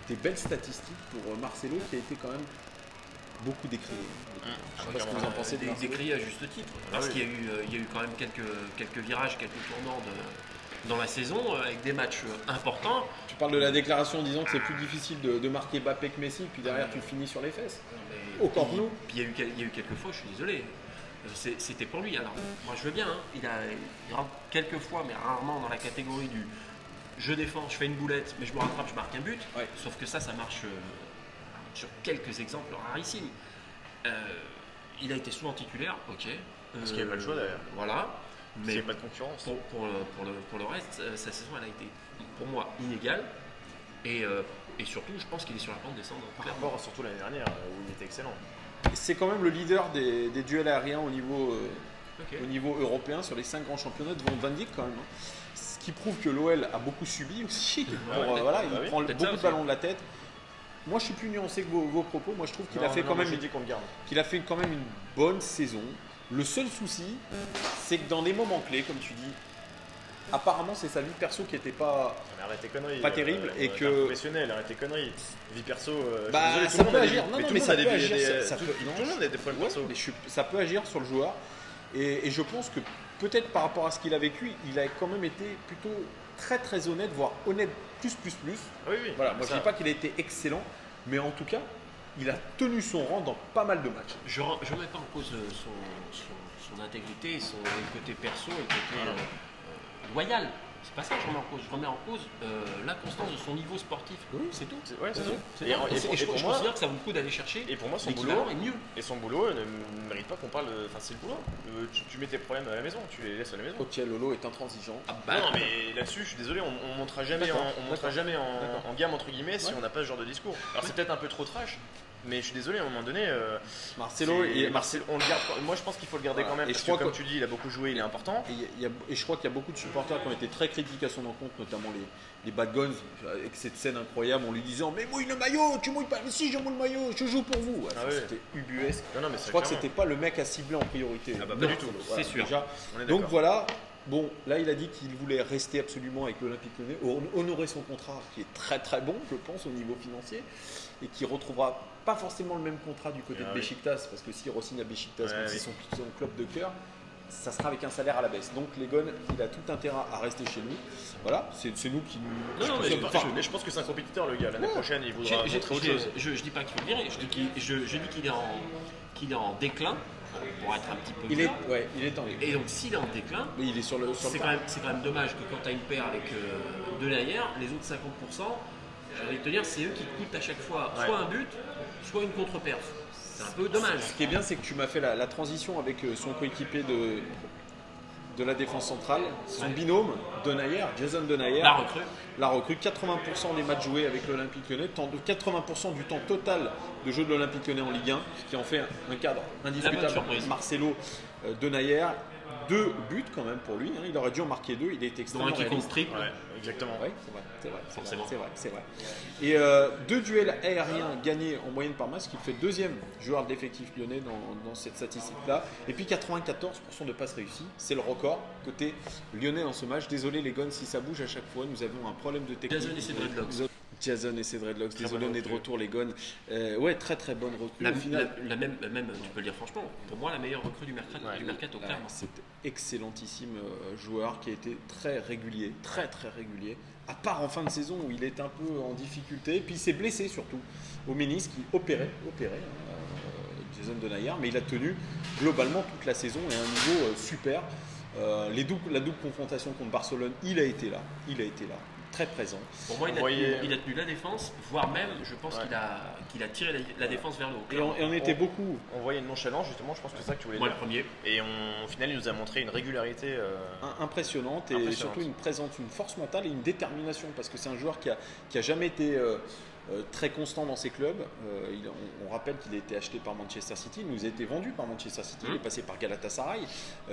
Des belles statistiques pour Marcelo qui a été quand même beaucoup décrié. Je ne sais pas ce que vous en pensez de Marcelo. Décrié à juste titre. Parce qu'il y a eu quand même quelques virages, quelques tournants dans la saison, avec des matchs importants. Tu parles de la déclaration disant que c'est plus difficile de marquer Mbappé que Messi, puis derrière tu finis sur les fesses. Au Camp Nou. Puis il y a eu quelques fois, je suis désolé, c'était pour lui. Alors, moi je veux bien, hein. Il rentre quelques fois, mais rarement dans la catégorie du je défends, je fais une boulette, mais je me rattrape, je marque un but. Ouais. Sauf que ça marche sur quelques exemples rarissimes. Il a été souvent titulaire, ok. Parce qu'il n'y avait pas le choix d'ailleurs. Voilà. Il n'y Mais avait pas de concurrence. pour le reste, sa saison elle a été pour moi inégale. Et surtout, je pense qu'il est sur la pente descendante. Par rapport surtout l'année dernière où il était excellent. C'est quand même le leader des duels aériens au niveau Ok. européen sur les 5 grands championnats devant Van Dijk quand même. Hein. Ce qui prouve que l'OL a beaucoup subi aussi. Bah Il oui, prend peut-être beaucoup ça de aussi. ballons de la tête. Moi je suis plus nuancé que vos propos. Moi je trouve qu'il a fait quand même J'ai dit qu'on le garde. une bonne saison. Le seul souci, c'est que dans des moments clés, comme tu dis, apparemment c'est sa vie perso qui n'était pas. Mais arrête tes conneries. Pas terrible, et t'es que- un professionnel, arrête tes conneries. Vie perso. je suis Bah, désolé, ça tout le monde peut a des agir. vies- Non, mais non, tout mais le monde ça a peut des agir, des- ça tout peut- tout le monde a des problèmes Ouais, perso. mais ça peut agir sur le joueur. Et je pense que peut-être par rapport à ce qu'il a vécu, il a quand même été plutôt très très honnête, voire honnête plus. Oui, oui. Voilà, moi je Ça- ne dis pas qu'il a été excellent, mais en tout cas, il a tenu son rang dans pas mal de matchs. Je ne remets pas en cause son intégrité, son côté perso et le côté loyal. C'est pas ça que je remets en cause. Je remets en cause la constance de son niveau sportif. Oui. C'est tout. Ouais, c'est ça. C'est Et, tout. et pour- Et je et pour moi, considère que ça vaut le coup d'aller chercher et pour moi, son l'équivalent boulot, est mieux. et son boulot ne mérite pas qu'on parle. Enfin, c'est le boulot. Tu mets tes problèmes à la maison, tu les laisses à la maison. Ok, Lolo est intransigeant. Ah Non, mais là-dessus, je suis désolé, on montera jamais, D'accord, en gamme entre guillemets si Ouais. on n'a pas ce genre de discours. Alors c'est peut-être un peu trop trash, mais je suis désolé, à un moment donné, Marcelo, Marcelo, on le garde. Moi, je pense qu'il faut le garder Voilà. quand même Et parce je que crois comme que- tu dis, il a beaucoup joué, il est important. Et je crois qu'il y a beaucoup de supporters qui ont été très critiques à son encontre, notamment les Bad Guns, avec cette scène incroyable en lui disant mais mouille le maillot, tu mouilles pas, mais si je mouille le maillot, je joue pour vous. Ouais, Ah oui. C'était ubuesque. Non, mais Je crois que c'était pas le mec à cibler en priorité. Ah bah, pas Non, du tout, voilà, c'est sûr. déjà. On est Donc d'accord. voilà, bon, là il a dit qu'il voulait rester absolument avec l'Olympique Lyonnais, honorer son contrat qui est très très bon, je pense, au niveau financier, et qui retrouvera pas forcément le même contrat du côté Ah de oui. Beşiktaş, parce que s'il re-signe à Beşiktaş, Ouais, même oui. si c'est son club de cœur, ça sera avec un salaire à la baisse. Donc Legon, il a tout intérêt à rester chez nous. Voilà, c'est nous qui nous. Non, Mais je pense que c'est un compétiteur, le gars. L'année Ouais. prochaine, il voudra montrer autre chose. Je dis pas qu'il faut le virer, je dis qu'il est en déclin pour être un petit peu il vieux. est en ligne. Et donc s'il est en déclin, Mais il est sur le. c'est quand même dommage que quand tu as une paire avec Denayer, les autres 50%, j'ai envie de te dire, c'est eux qui te coûtent à chaque fois Ouais. soit un but, soit une contre-perf. C'est un peu dommage. Ce qui est bien, c'est que tu m'as fait la transition avec son coéquipier de la défense centrale, son Ouais. binôme, Denayer, Jason Denayer. La recrue. 80% des matchs joués avec l'Olympique Lyonnais, 80% du temps total de jeu de l'Olympique Lyonnais en Ligue 1, ce qui en fait un cadre bonne indiscutable. surprise. Marcelo Denayer, 2 buts quand même pour lui, hein. Il aurait dû en marquer 2, il a été Dont extrêmement un qui compte réaliste. triple. Ouais, exactement. Ouais, c'est vrai, Forcément. c'est vrai. Et 2 duels aériens gagnés en moyenne par match, ce qui le fait deuxième joueur de l'effectif lyonnais dans cette statistique-là. Et puis 94% de passes réussies, c'est le record côté lyonnais dans ce match. Désolé les Gones si ça bouge à chaque fois, nous avons un problème de technique. Jason et ses dreadlocks. Jason et ses dreadlocks, Très désolé bonne on est de recrue. retour les Gones. Ouais, très bonne recrue. La Au final, même, tu peux le dire franchement, pour moi la meilleure recrue du mercato, clairement. c'est excellentissime joueur qui a été très régulier, très régulier. À part en fin de saison où il est un peu en difficulté, puis il s'est blessé surtout au ménisque, il opérait Jason Denayer, mais il a tenu globalement toute la saison et à un niveau super. La double confrontation contre Barcelone, il a été là, très présent. Pour moi, il a tenu la défense, voire même, je pense Ouais. qu'il a tiré la défense vers le haut. Et on était beaucoup. On voyait une nonchalance, justement, je pense que c'est ça que tu voulais Moi, le dire. premier. Et au final, il nous a montré une régularité. Impressionnante et Impressionnante. surtout une force mentale et une détermination parce que c'est un joueur qui a jamais été très constant dans ses clubs. On rappelle qu'il a été acheté par Manchester City, il nous a été vendu par Manchester City, il est passé par Galatasaray,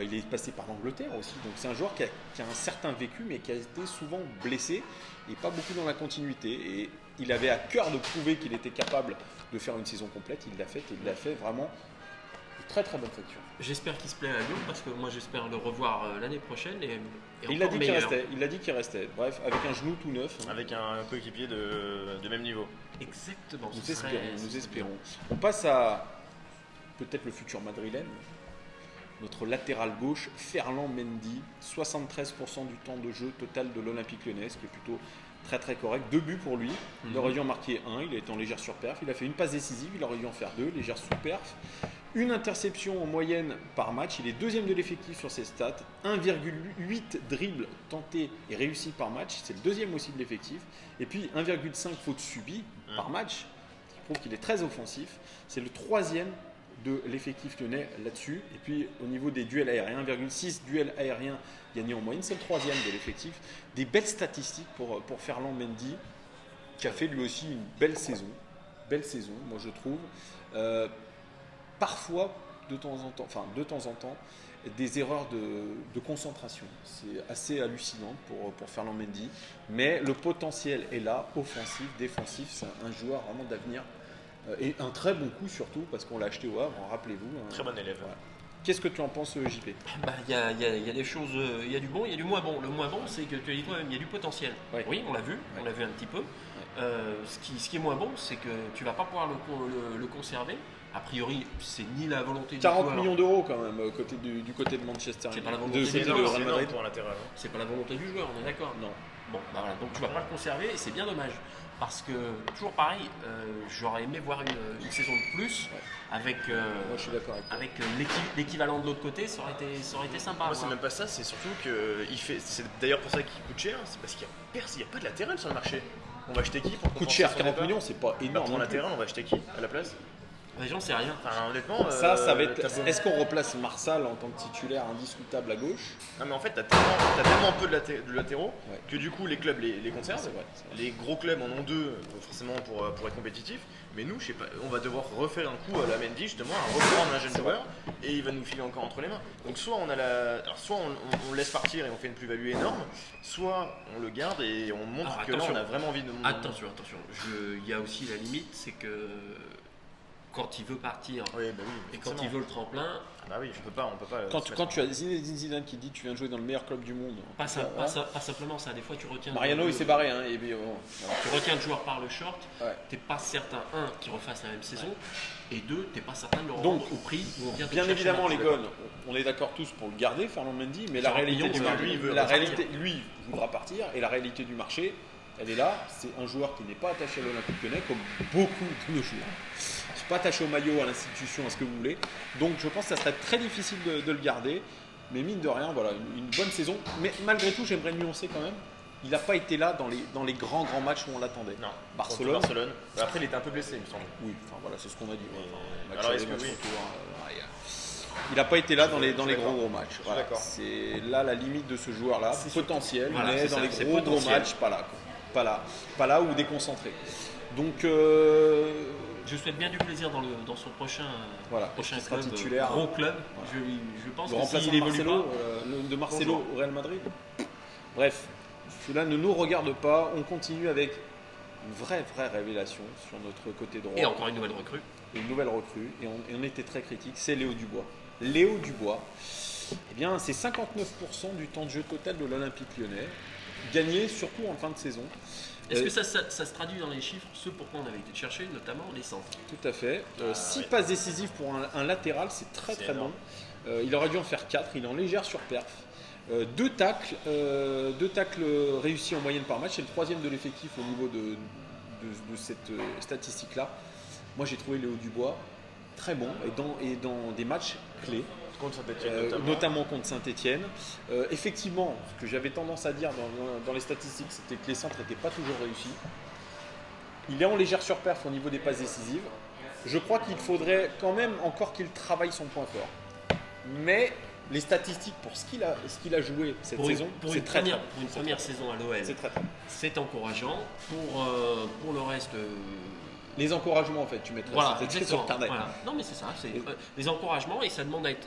il est passé par l'Angleterre aussi. Donc c'est un joueur qui a un certain vécu mais qui a été souvent blessé et pas beaucoup dans la continuité. Et il avait à cœur de prouver qu'il était capable de faire une saison complète, il l'a fait et il l'a fait vraiment de très bonne facture. J'espère qu'il se plaît à Lyon parce que moi j'espère le revoir l'année prochaine et Il a encore dit qu'il meilleur. restait, Bref, avec un genou tout neuf. hein. Avec un coéquipier de même niveau. Exactement. Nous espérons. On passe à peut-être le futur madrilène. Notre latéral gauche, Ferland Mendy, 73% du temps de jeu total de l'Olympique Lyonnais, ce qui est plutôt très correct. 2 buts pour lui. Il aurait dû en marquer 1. Il a été en légère surperf. Il a fait une passe décisive. Il aurait dû en faire 2. Légère sous-perf. Une interception en moyenne par match. Il est deuxième de l'effectif sur ses stats. 1,8 dribbles tentés et réussis par match. C'est le deuxième aussi de l'effectif. Et puis 1,5 fautes subies par match, ce qui prouve qu'il est très offensif. C'est le troisième de l'effectif lyonnais là-dessus. Et puis au niveau des duels aériens, 1,6 duels aériens gagnés en moyenne, c'est le troisième de l'effectif. Des belles statistiques pour Ferland Mendy, qui a fait lui aussi une belle saison, moi je trouve. Parfois, de temps en temps, des erreurs de concentration. C'est assez hallucinant pour Ferland Mendy. Mais le potentiel est là, offensif, défensif. C'est un joueur vraiment d'avenir. Et un très bon coup surtout, parce qu'on l'a acheté au Havre, rappelez-vous. Très bon élève. Voilà. Qu'est-ce que tu en penses, JP? Il y a des choses, il y a du bon, il y a du moins bon. Le moins bon, c'est que tu as dit toi-même, il y a du potentiel. Ouais. Oui, on l'a vu un petit peu. Ce qui est moins bon, c'est que tu vas pas pouvoir le conserver A priori, c'est ni la volonté du 40 joueur. millions d'euros quand même du côté de Manchester C'est pas la United. volonté De des côté de joueurs, Real énorme Madrid. pour un latéral. C'est pas la volonté du joueur, on est d'accord. Non. Bon, bah voilà, donc tu vas pas le conserver et c'est bien dommage. Parce que, toujours pareil, j'aurais aimé voir une saison de plus avec, Moi je suis d'accord avec toi. avec l'équivalent de l'autre côté, ça aurait été sympa. à Moi, c'est voir. même pas ça, c'est surtout que c'est d'ailleurs pour ça qu'il coûte cher, c'est parce qu'il n'y a pas de latéral sur le marché. On va acheter qui pour Coûte compenser cher, son 40 départ millions, c'est pas énorme. Pour non un plus. latéral, on va acheter qui à la place Les gens, c'est rien. Enfin, honnêtement. Ça va être. t'as beau- Est-ce qu'on replace Marsal en tant que titulaire indiscutable à gauche? Non, mais en fait, t'as tellement peu de latéraux Ouais. que du coup, les clubs les conservent. C'est vrai. Les gros clubs en ont deux, forcément pour être compétitifs. Mais nous, je sais pas, on va devoir refaire un coup à la Mendy, justement, à reprendre un jeune joueur, et il va nous filer encore entre les mains. Donc, soit on laisse partir et on fait une plus-value énorme, soit on le garde et on montre Alors, que là, attention. on a vraiment envie de. Attention. Il y a aussi la limite, c'est que quand il veut partir Oui, bah oui, et quand forcément. il veut le tremplin, Ah bah oui, on peut pas. Quand tu as Zinedine Zidane qui dit tu viens de jouer dans le meilleur club du monde. pas Voilà. simplement ça, des fois tu retiens. Mariano il s'est barré hein, et puis, bon, voilà. Tu retiens le joueur par le short, Ouais. t'es pas certain, qu'il refasse la même saison, et deux, t'es pas certain de le Donc, revendre au prix où on vient de Bien chercher évidemment, les Marcelo. gars, on est d'accord tous pour le garder, Fernand Mendy, mais la 40 réalité millions, du parce que marché, lui, il veut la repartir. réalité, lui, il voudra partir, et la réalité du marché, elle est là. C'est un joueur qui n'est pas attaché à l'Olympique Lyonnais, comme beaucoup de nos joueurs. Je suis pas attaché au maillot, à l'institution, à ce que vous voulez. Donc, je pense que ça serait très difficile de le garder. Mais mine de rien, voilà, une bonne saison. Mais malgré tout, j'aimerais nuancer quand même. Il n'a pas été là dans les grands grands matchs où on l'attendait. Non, Barcelone. contre Barcelone. Après, il était un peu blessé, il me semble. Oui, enfin voilà, c'est ce qu'on a dit. Ouais. Enfin, match Alors, aller, est-ce que match oui retour, il n'a pas été là dans les gros d'accord. matchs. suis Voilà. d'accord. C'est là la limite de ce joueur-là, potentiel, Voilà, mais c'est dans ça, les c'est gros potentiel. matchs, pas là. Quoi. Pas là ou déconcentré. Donc Je souhaite bien du plaisir dans son prochain voilà, prochain il sera club, titulaire. gros club. Voilà. Je pense Le que remplaçant s'il de évolue Marcelo, pas, de Marcelo Bonjour. au Real Madrid. Bref, cela ne nous regarde pas. On continue avec une vraie révélation sur notre côté droit. et encore une nouvelle recrue. Une nouvelle recrue, et on était très critique, c'est Léo Dubois. Léo Dubois, eh bien, c'est 59% du temps de jeu total de l'Olympique Lyonnais, gagné surtout en fin de saison. Est-ce que ça se traduit dans les chiffres, ceux pourquoi on avait été chercher, notamment les centres? Tout à fait. 6 ouais. passes décisives pour un latéral, c'est très C'est très énorme. bon. Il aurait dû en faire 4, il est en légère surperf. 2 tacles réussis en moyenne par match, c'est le troisième de l'effectif au niveau de cette statistique-là. Moi j'ai trouvé Léo Dubois très bon et dans des matchs clés. Contre Saint-Etienne, Notamment contre Saint-Etienne. Effectivement, ce que j'avais tendance à dire dans les statistiques, c'était que les centres n'étaient pas toujours réussis. Il est en légère surperf au niveau des passes décisives. Je crois qu'il faudrait quand même encore qu'il travaille son point fort. Mais les statistiques pour ce qu'il a joué cette saison, Pour c'est une très première saison à l'OL, c'est très très. c'est encourageant. Pour le reste, Les encouragements en fait, tu mettrais voilà, ça exactement. sur Internet. Voilà. Non, mais c'est ça. C'est les encouragements et ça demande à être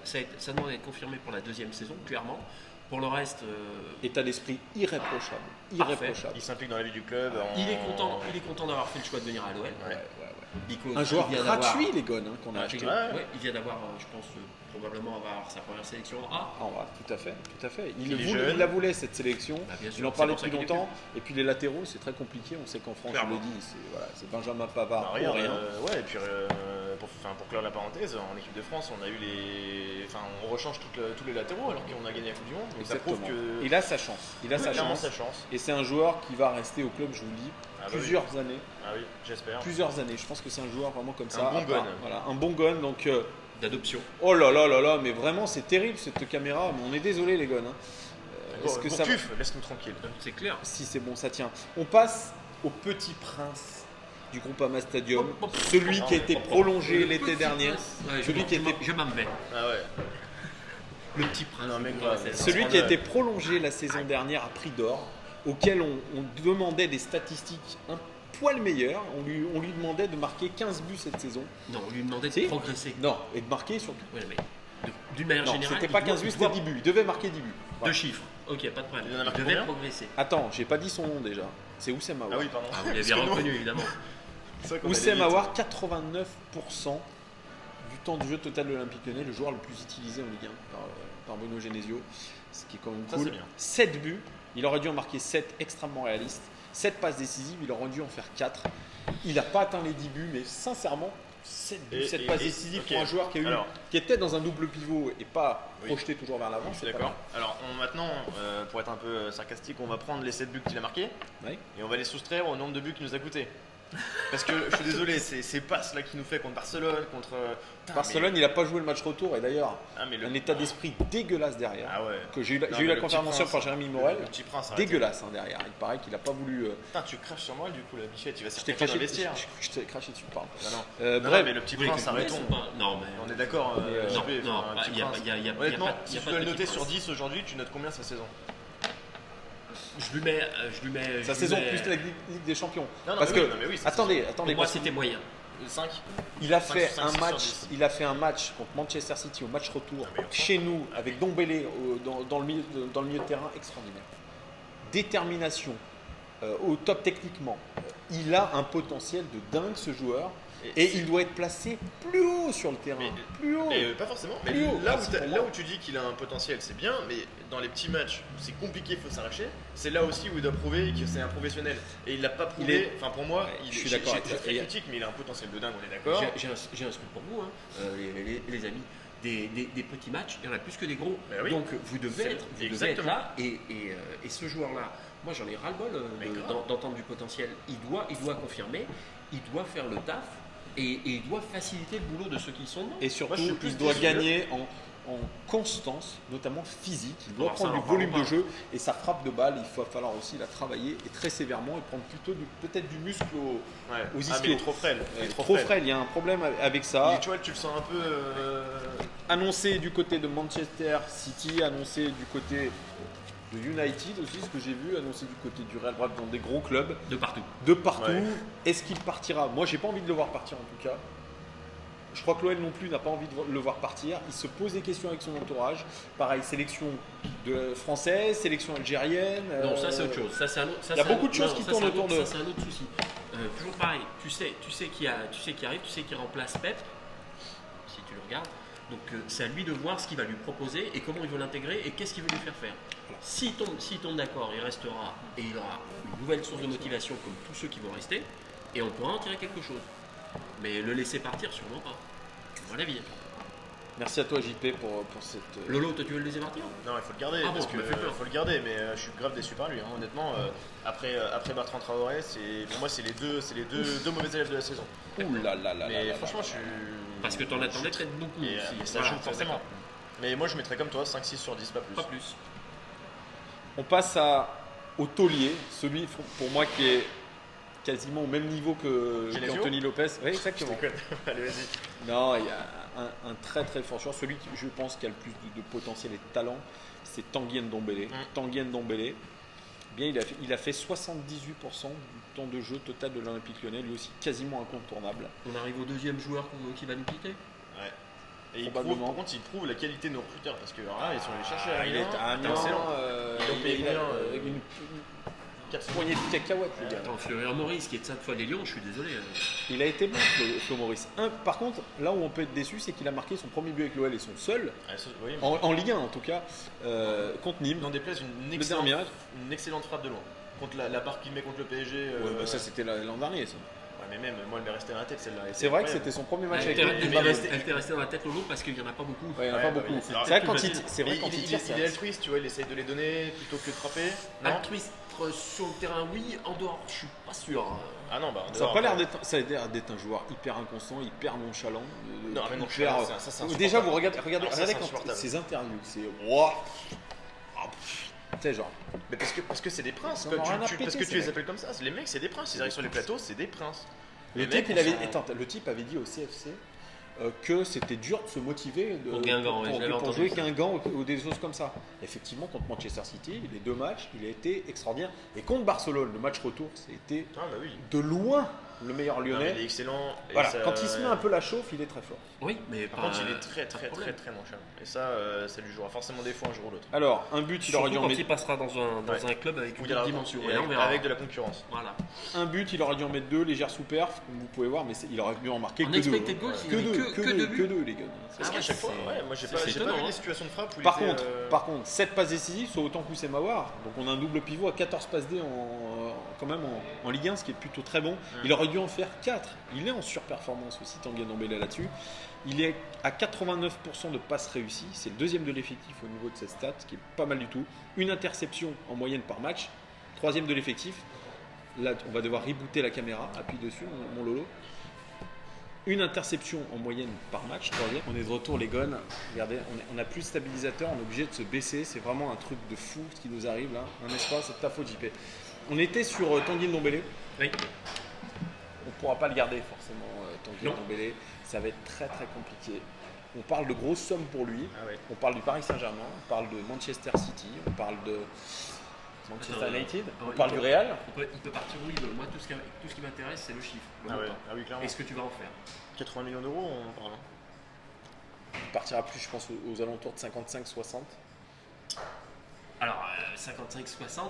confirmé pour la deuxième saison, clairement. Pour le reste, État d'esprit irréprochable. Parfait. Irréprochable. Il s'implique dans la vie du club. il est content d'avoir fait le choix de venir à l'OL. Ouais. Because Un joueur il vient d'avoir- gratuit, les gars, qu'on a Ouais, acheté. ouais, il vient d'avoir, je pense, probablement avoir sa première sélection A. Ah, ouais, tout à fait. Il est Il jeune. la voulait cette sélection. Bah, bien sûr, Il en c'est parlait pour ça depuis qu'il est longtemps. Et puis les latéraux, c'est très compliqué. On sait qu'en France, Clairement. je l'ai dit, c'est Benjamin Pavard Bah, ou regarde, rien. ouais, et puis pour clore la parenthèse, en équipe de France, on a eu on rechange tous les latéraux alors qu'on a gagné la Coupe du Monde. Donc ça Exactement. prouve que Il a sa chance. Il a sa clairement chance. sa chance. Et c'est un joueur qui va rester au club, je vous le dis, Ah bah plusieurs années. Ah oui, j'espère. Plusieurs années. Je pense que c'est un joueur vraiment comme ça. bon à part. gun. Voilà, un bon gun. Donc, D'adoption. oh là là là là, mais vraiment, c'est terrible cette caméra. Mais on est désolé, les gars. Hein. Est-ce que ça va- Gourcuff, laisse-nous tranquille. C'est clair. Si c'est bon, ça tient. On passe au petit prince du Groupama Stadium, celui qui a été prolongé l'été dernier. Ouais, Celui qui était- Je m'en vais. Ah ouais. Le petit prince. Non, mec, de grave. la saison. Celui qui a été prolongé la saison dernière à prix d'or, auquel on demandait des statistiques un poil meilleures. On lui demandait de marquer 15 buts cette saison. Non, on lui demandait de Si. progresser. Non, et de marquer surtout. Ouais, mais d'une manière Non, générale. c'était pas il 15 doit- buts, il c'était doit- 10 buts. Il devait marquer 10 buts. Deux Voilà. chiffres. Ok, pas de problème. Il en a marqué Il devait combien progresser. Attends, j'ai pas dit son nom déjà. C'est Oussem Aouar. Ah oui, pardon. Ah, vous l'avez reconnu, évidemment. C'est vrai qu'on allait Oussem vite. Aouar, 89% du temps de jeu total de l'Olympique Lyonnais, le joueur le plus utilisé en Ligue 1 par Bruno Genesio, ce qui est quand même Ça, cool. c'est bien. 7 buts, il aurait dû en marquer 7 extrêmement réalistes. 7 passes décisives, il aurait dû en faire 4. Il n'a pas atteint les 10 buts, mais sincèrement, Cette passe décisive ok. pour un joueur qui était dans un double pivot et pas projeté toujours vers l'avant. Je suis d'accord. Alors maintenant, pour être un peu sarcastique, on va prendre les 7 buts qu'il a marqués Ouais. et on va les soustraire au nombre de buts qu'il nous a coûté. Parce que je suis désolé, c'est ces passes là qu'il nous fait contre Barcelone, contre. Barcelone, il a pas joué le match retour et d'ailleurs un état d'esprit d'esprit dégueulasse derrière. Ah ouais. Que j'ai eu la le confirmation petit par prince, Jérémy Morel. Le petit prince, arrêtez. Dégueulasse derrière. Il paraît qu'il a pas voulu. Putain, tu craches sur moi du coup, la bichette, il va Je t'ai s'attaquer dans craché, le vestiaire. je t'ai craché dessus, pardon. Non, Bref, mais le petit Vous voulez prince, que je arrêtons. laisse ou pas Non, mais. On est d'accord, Non, JP, non, un petit il y a prince. pas- Honnêtement, y a si tu pas dois de le noter petit sur prince. 10 aujourd'hui, tu notes combien sa saison? Je lui mets. sa saison plus la Ligue des Champions. Non, Parce mais oui, que non, mais oui, sa attendez, Pour moi, parce que c'était moyen. 5. il a fait 5 un sur match. 10. Il a fait un match contre Manchester City au match retour mais enfin. chez nous avec Dombele dans le milieu de terrain extraordinaire. Détermination au top techniquement. Il a un potentiel de dingue ce joueur. Et il doit être placé plus haut sur le terrain. Plus haut. Pas forcément. Mais Plus haut. là, Merci où pour là moi. où tu dis qu'il a un potentiel, c'est bien. Mais dans les petits matchs où c'est compliqué, il faut s'arracher. C'est là aussi où il doit prouver que c'est un professionnel. Et il l'a pas prouvé. Il est- Enfin, pour moi, Ouais, il je suis est d'accord avec très toi. critique, mais il a un potentiel de dingue, on est d'accord. J'ai un truc pour vous, hein, les amis. Des petits matchs, il y en a plus que des gros. Bah oui. Donc vous devez être Exactement. là. Et ce joueur-là, moi j'en ai ras-le-bol Mais grave. d'entendre du potentiel. Il doit confirmer, il doit faire le taf et il doit faciliter le boulot de ceux qui sont dedans. Et surtout, Moi, je suis plus il doit désolé. gagner en constance, notamment physique. Il doit Alors, ça, prendre on du en volume parle de jeu et sa frappe de balle, il va falloir aussi la travailler et très sévèrement et prendre plutôt peut-être du muscle Ouais. aux Ah, ischios. mais il est trop frêle. Il est trop frêle. Il y a un problème avec ça. Tu vois, tu le sens un peu. Annoncé du côté de Manchester City, annoncé du côté de United aussi, ce que j'ai vu, annoncé du côté du Real, bref, dans des gros clubs, De partout. de partout. Ouais. Est-ce qu'il partira? Moi, j'ai pas envie de le voir partir en tout cas. Je crois que l'OL non plus n'a pas envie de le voir partir. Il se pose des questions avec son entourage. Pareil, sélection française, sélection algérienne. Non, ça c'est autre chose. Ça, c'est un autre, ça, Il y a c'est un beaucoup autre- de choses non, qui ça, tournent c'est un autour autre- de- Ça c'est un autre souci. Toujours pareil. Tu sais qui arrive, tu sais qui remplace Pep. Si tu le regardes. Donc c'est à lui de voir ce qu'il va lui proposer et comment il veut l'intégrer et qu'est-ce qu'il veut lui faire faire. S'il tombe d'accord, il restera et il aura une nouvelle source de motivation comme tous ceux qui vont rester et on pourra en tirer quelque chose. Mais le laisser partir, sûrement pas. À mon avis. Merci à toi JP pour cette. Lolo, toi tu veux le laisser partir? Non, il faut le garder. Ah bon, parce tu que m'as fait peur. faut le garder, mais je suis grave déçu par lui. Hein. Honnêtement, après Bertrand Traoré, pour moi, c'est les deux mauvais élèves de la saison. Ouh là là là Mais là franchement, là je suis. Parce que t'en attendais peut-être beaucoup Et, aussi. et ça Voilà, joue forcément. Mais moi, je mettrais comme toi 5-6 sur 10, pas plus. Pas plus. On passe au taulier, celui pour moi qui est quasiment au même niveau Genesio qu'Anthony Lopez. Oui, Je exactement. déconne. Allez, vas-y. Non, il y a un très très fort joueur. Celui qui, je pense, qui a le plus de potentiel et de talent, c'est Tanguy Ndombele. Tanguy Ndombele, bien, il a fait 78% du temps de jeu total de l'Olympique Lyonnais, lui aussi quasiment incontournable. On arrive au deuxième joueur qui va nous quitter. Ouais. Et Probablement. par contre, il prouve la qualité de nos recruteurs parce que là, ils sont allés chercher à Il est à Amiens, Amiens, excellent. Ils ont payé il a combien, une 400. poignée de cacahuètes, le gars. Attends, Florian Maurice qui est de 5 fois les Lions, je suis désolé. Il a été bon, Flo Maurice. Par contre, là où on peut être déçu, c'est qu'il a marqué son premier but avec l'OL et son seul, Ah, oui. en Ligue 1 en tout cas, contre Nîmes. N'en déplaise Le dernier match. une excellente frappe de loin. Contre la barre qu'il met contre le PSG. Ouais, bah ça c'était l'an dernier. Ça. Ouais, mais même, moi, elle m'est restée dans la tête celle-là. C'est vrai que c'était son premier match avec Elle l'équipe. t'est restée dans la tête, Lolo, parce qu'il n'y en a pas beaucoup. Ouais, il n'y en a pas beaucoup. c'est C'est vrai peut-être quand plus il, facile. c'est vrai quand il tire, il est altruiste, tu vois, il essaye de les donner plutôt que de frapper. Non Altruiste sur le terrain, oui, en dehors, je suis pas sûr. Ah non, bah. en ça dehors, a pas l'air d'être, ça a l'air d'être un joueur hyper inconstant, hyper nonchalant. Non, mais non, hyper- ça, c'est insupportable. Déjà, vous regardez Ah, ça, c'est quand insupportable. ses interviews, c'est wow. Tu sais, genre. Mais parce que c'est des princes, Ils quoi. en ont rien à Parce péter, que ces tu les mecs. appelles comme ça. Les mecs, c'est des princes. Ils arrivent sur les plateaux, c'est des princes. Le Les type, mecs, le type avait dit au CFC que c'était dur de se motiver Au Guingamp, ouais, je l'avais pour entendu jouer ça. Guingamp ou des choses comme ça. Effectivement, contre Manchester City, les deux matchs, il a été extraordinaire. Et contre Barcelone, le match retour, c'était Ah bah oui. de loin le meilleur Non, mais lyonnais. il est excellent. Et Voilà, ça- quand il se met un peu la chauffe, il est très fort. Oui, mais Par contre, il est très nonchalant. Et ça lui jouera forcément des fois un jour ou l'autre. Alors, un but, il aurait dû surtout en quand mettre. il passera dans Ouais. un club avec Où une il y a autre la- dimension. et Et là, on avec, verra. avec de la concurrence. Voilà. Un but, il aurait dû en mettre deux, légère sous-perf, comme vous pouvez voir, mais il aurait dû en marquer En que deux. expected goals, il Que avait deux, que deux buts. que deux, les gars. Parce Ah qu'à ouais, chaque fois, c'est- ouais, moi j'ai c'est pas étonnant, vu hein. des situations de frappe où Par il était, contre, 7 passes décisives, soit autant que Mawar. Donc on a un double pivot à 14 passes D quand même en Ligue 1, ce qui est plutôt très bon. Il aurait dû en faire 4. Il est en surperformance aussi, Tanguy Ndombele là-dessus. Il est à 89% de passes réussies. C'est le deuxième de l'effectif au niveau de cette stat, ce qui est pas mal du tout. Une interception en moyenne par match. Troisième de l'effectif. Là, on va devoir rebooter la caméra. Appuie dessus, mon Lolo. Une interception en moyenne par match. Troisième. On est de retour, les gones. Regardez, on n'a plus de stabilisateur. On est obligé de se baisser. C'est vraiment un truc de fou ce qui nous arrive là. N'est-ce pas? C'est de ta faute, JP. On était sur Tanguy Ndombele. Oui. On ne pourra pas le garder forcément, Tanguy Ndombele. Ça va être très très compliqué. On parle de grosses sommes pour lui. On parle du Paris Saint-Germain. On parle de Manchester City. On parle de Manchester United. On parle du Real. Il peut partir où il veut. Moi, tout ce qui m'intéresse, c'est le chiffre. Le montant. Oui, clairement. Et ce que tu vas en faire. 80 millions d'euros, on en parle. Il partira plus, je pense, aux alentours de 55-60. Alors, 55-60,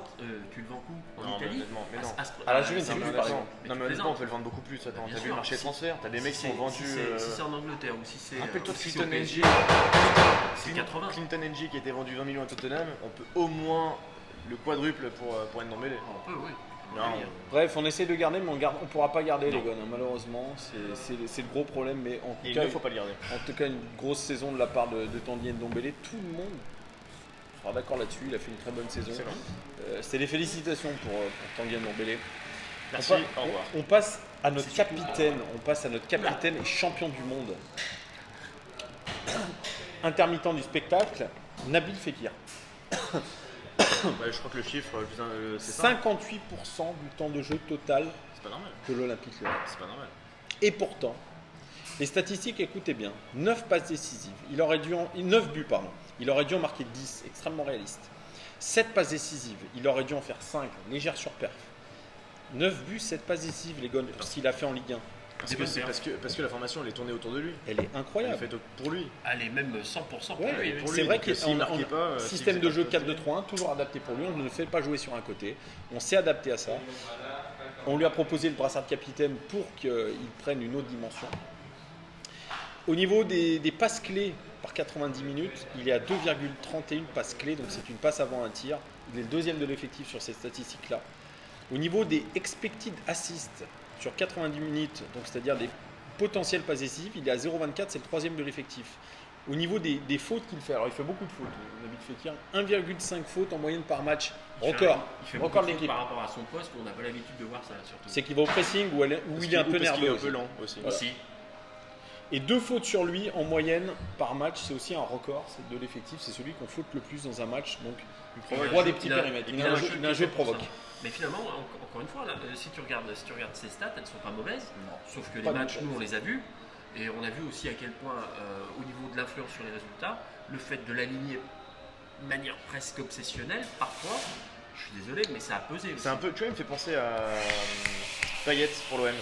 tu le vends où en Italie? Mais non. À la Juventus, par exemple. Non, mais honnêtement, on peut le vendre beaucoup plus. Attends, t'as vu le marché de transfert? T'as des mecs qui ont vendu. Si c'est en Angleterre ou si c'est. Rappelle-toi de si Clinton c'est au PSG, NG. c'est 80. Clinton NG qui a été vendu 20 millions à Tottenham. On peut au moins le quadruple pour Ndombele. On peut, oui. Non. Bref, on essaie de garder, mais on ne pourra pas garder les gars, malheureusement. C'est le gros problème. Mais en tout Il cas, ne faut pas le garder. En tout cas, une grosse saison de la part de Tanguy Ndombele. Tout le monde sera d'accord là-dessus. Il a fait une très bonne saison. C'est des félicitations pour Tanguy Ndombele. Merci, au revoir. On passe à notre capitaine. On passe à notre capitaine et champion du monde. Intermittent du spectacle, Nabil Fekir. Je crois que le chiffre, c'est ça. 58% du temps de jeu total C'est pas normal. que l'Olympique Lyonnais. C'est pas normal. Et pourtant, les statistiques, écoutez bien, 9 passes décisives, 9 buts, pardon. Il aurait dû en marquer 10, extrêmement réaliste. 7 passes décisives, il aurait dû en faire 5, légère surperf. 9 buts, 7 passes décisives, les gars, pour ce qu'il a fait en Ligue 1. Parce que la formation, elle est tournée autour de lui. Elle est Elle est incroyable. faite pour lui. Allez, même 100% pour Ouais, lui. pour c'est lui, vrai donc, qu'il s'il marquait pas, système s'il de faisait jeu pas 4-2-3-1, toujours adapté pour lui. On ne le fait pas jouer sur un côté. On s'est adapté à ça. On lui a proposé le brassard de capitaine pour qu'il prenne une autre dimension. Au niveau des passes clés par 90 minutes, il est à 2,31 passes clés, donc c'est une passe avant un tir. Il est le deuxième de l'effectif sur ces statistiques-là. Au niveau des expected assists sur 90 minutes, donc c'est-à-dire des potentiels passes décisives, il est à 0,24, c'est le troisième de l'effectif. Au niveau des fautes qu'il fait, alors il fait beaucoup de fautes, Nabil Fekir, 1,5 fautes en moyenne par match, record, Il fait record beaucoup de de fautes l'équipe. par rapport à son poste, on n'a pas l'habitude de voir ça surtout. C'est qu'il va au pressing où il est un peu Parce qu'il est nerveux un peu aussi. lent aussi. Voilà. Aussi. Et 2 fautes sur lui en moyenne par match, c'est aussi un record c'est de l'effectif, c'est celui qu'on faute le plus dans un match, donc Il roi a- des petits il a- périmètres, il il a a un un jeu jeu qui de est fait pour provoque. ça. Mais finalement, encore une fois, là, si tu regardes ces stats, elles ne sont pas mauvaises. Sauf que les Pas matchs, mauvaises. nous, on les a vus. Et on a vu aussi à quel point, au niveau de l'influence sur les résultats, le fait de l'aligner de manière presque obsessionnelle, parfois, je suis désolé, mais ça a pesé aussi. C'est un peu, tu vois, il me fait penser à Payet pour l'OM.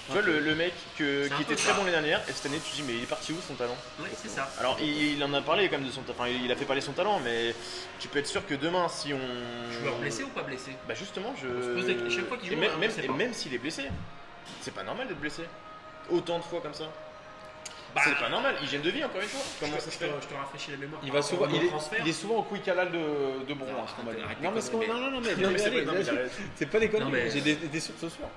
Tu vois, le mec C'est un qui peu était ça. très bon l'année dernière, et cette année, tu te dis, mais il est parti où son talent? Oui, c'est ça. Alors, il en a parlé quand même de son talent, enfin, il a fait parler son talent, mais tu peux être sûr que demain, si on. Joueur blessé ou pas blessé? Bah, justement, je. On se pose chaque fois qu'il Et joue, même, on même, sait et pas. même s'il est blessé, c'est pas normal d'être blessé. Autant de fois comme ça. Bah, C'est pas normal, hygiène de vie encore une fois. Comment ça se fait? Je te rafraîchis la mémoire. Il va souvent, Au transfert. il est souvent au quick halal de Bron, Non, à ce qu'on m'a dit. arrête Non, mais tes conneries, non, mais Non, mais c'est allez, pas- non, mais allez, arrête. c'est pas des Non, conneries, mais- j'ai des sources sûres.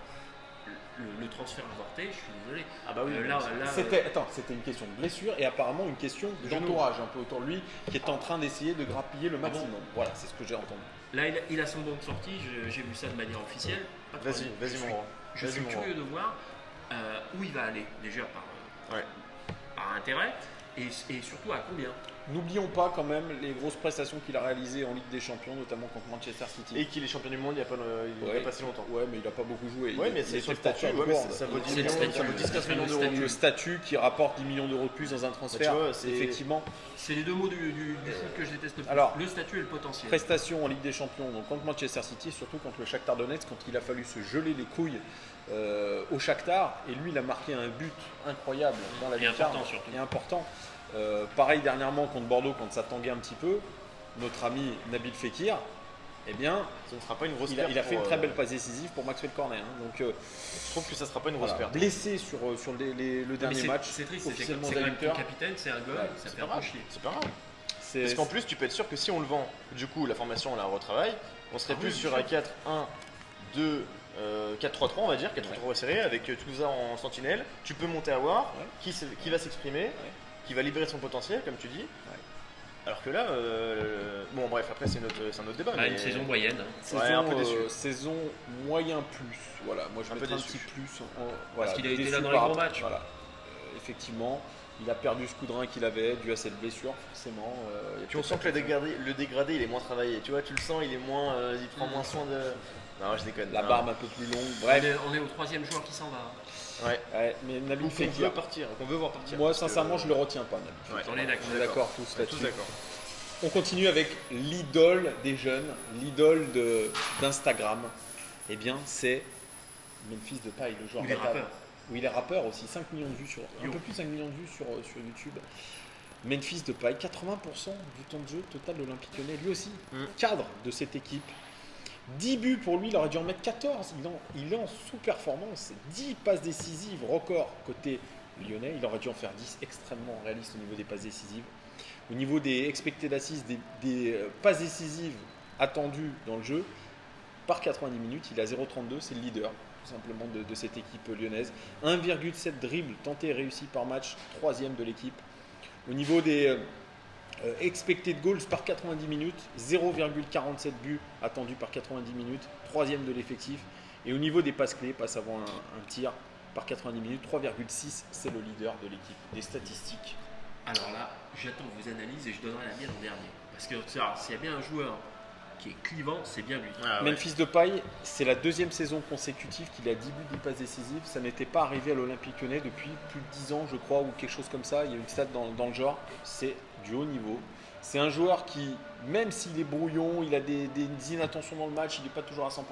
Le transfert avorté, je suis désolé. Ah bah oui. Là, C'était une question de blessure et apparemment une question d'entourage un peu autour de lui qui est en train d'essayer de grappiller le maximum. Voilà, c'est ce que j'ai entendu. là, il a son bon de sortie, j'ai vu ça de manière officielle. Pas de Vas-y, problème. vas-y, mon roi. Je Vas-y, suis mon roi. curieux de voir où il va aller, déjà Ouais. par intérêt, et surtout à combien. N'oublions pas quand même les grosses prestations qu'il a réalisées en Ligue des Champions, notamment contre Manchester City. Et qu'il est champion du monde il y a pas si longtemps. Ouais, mais il n'a pas beaucoup joué. Ouais, mais Il c'est était sur le statut. porteur de Ouais, mais board. ça vaut 10 C'est le millions, statut. ça vaut 10-15 millions Le d'euros. statut. Le statut qui rapporte 10 millions d'euros de plus dans un transfert, Bah, tu vois, c'est- effectivement. C'est les deux mots du foot que je déteste le plus. Alors, le statut et le potentiel. Prestation en Ligue des Champions, donc contre Manchester City, surtout contre le Shakhtar Donetsk, quand il a fallu se geler les couilles au Shakhtar, et lui il a marqué un but incroyable dans la Et lucarne, important, surtout. et important. Pareil dernièrement contre Bordeaux quand ça tanguait un petit peu, notre ami Nabil Fekir, eh bien, Ce ne sera pas une grosse il a perte fait une pour, très belle passe décisive pour Maxwell Cornet. Hein. Donc Je trouve que ça sera pas une grosse voilà, perte. blessé sur le Mais dernier c'est- match, c'est triste, c'est officiellement quand même Zaïter. ton capitaine, c'est un goal, Ouais, ça C'est fait pas un peu grave. chier. C'est pas grave. C'est- Parce qu'en plus, tu peux être sûr que si on le vend, du coup, la formation, on la retravaille, on serait Ah plus oui, sur bien un 4-1, 4-3-3, on va dire, 4-3-3 serré, avec Touza en sentinelle. Tu peux monter à War, qui va s'exprimer, qui va libérer son potentiel, comme tu dis. Alors que là, bon bref, après c'est un autre débat. Une saison moyenne. Saison, un peu déçu. Saison moyen plus. Voilà, moi je mettrais un petit plus. Parce qu'il a été déçu là dans les par- gros matchs. Voilà. Effectivement, il a perdu ce coup de rein qu'il avait dû à cette blessure, forcément. Puis on sent que le dégradé il est moins travaillé. Tu vois, tu le sens, il est moins, il prend moins soin de. Non, je déconne. La Non. barbe un peu plus longue. Bref, On est au 3e joueur qui s'en va. Ouais. mais Nabil Qu'on Fekir. veut partir, qu'on veut voir partir. Moi, parce que- sincèrement, je le retiens pas, Nabil Ouais. Fekir. On est d'accord. On est d'accord tous Tous là-dessus. d'accord. On continue avec l'idole des jeunes, l'idole d'Instagram. Eh bien, c'est Memphis Depay, le joueur Il est bâtard. rappeur. Oui, il est rappeur aussi, 5 millions de vues un peu plus de 5 millions de vues sur YouTube. Memphis Depay, 80% du temps de jeu total de l'Olympique Lyonnais, lui aussi, cadre de cette équipe. 10 buts pour lui, il aurait dû en mettre 14. Il est en sous-performance. 10 passes décisives, record côté lyonnais. Il aurait dû en faire 10, extrêmement réaliste au niveau des passes décisives. Au niveau des expected assists, des passes décisives attendues dans le jeu, par 90 minutes, il a 0,32, c'est le leader tout simplement de cette équipe lyonnaise. 1,7 dribbles tentés et réussis par match, 3e de l'équipe. Au niveau des expected goals par 90 minutes, 0,47 buts attendus par 90 minutes, 3e de l'effectif. Et au niveau des passes clés, passe avant un tir par 90 minutes, 3,6, c'est le leader de l'équipe. Des statistiques. Alors là, j'attends vos analyses et je donnerai la mienne en dernier. Parce que s'il y a bien un joueur qui est clivant, c'est bien lui. Ah ouais. Memphis Depay, c'est la 2e saison consécutive qu'il a 10 buts, 10 passes décisives. Ça n'était pas arrivé à l'Olympique Lyonnais depuis plus de 10 ans, je crois, ou quelque chose comme ça. Il y a une stat dans le genre. C'est du haut niveau. C'est un joueur qui, même s'il est brouillon, il a des inattentions dans le match, il n'est pas toujours à 100%.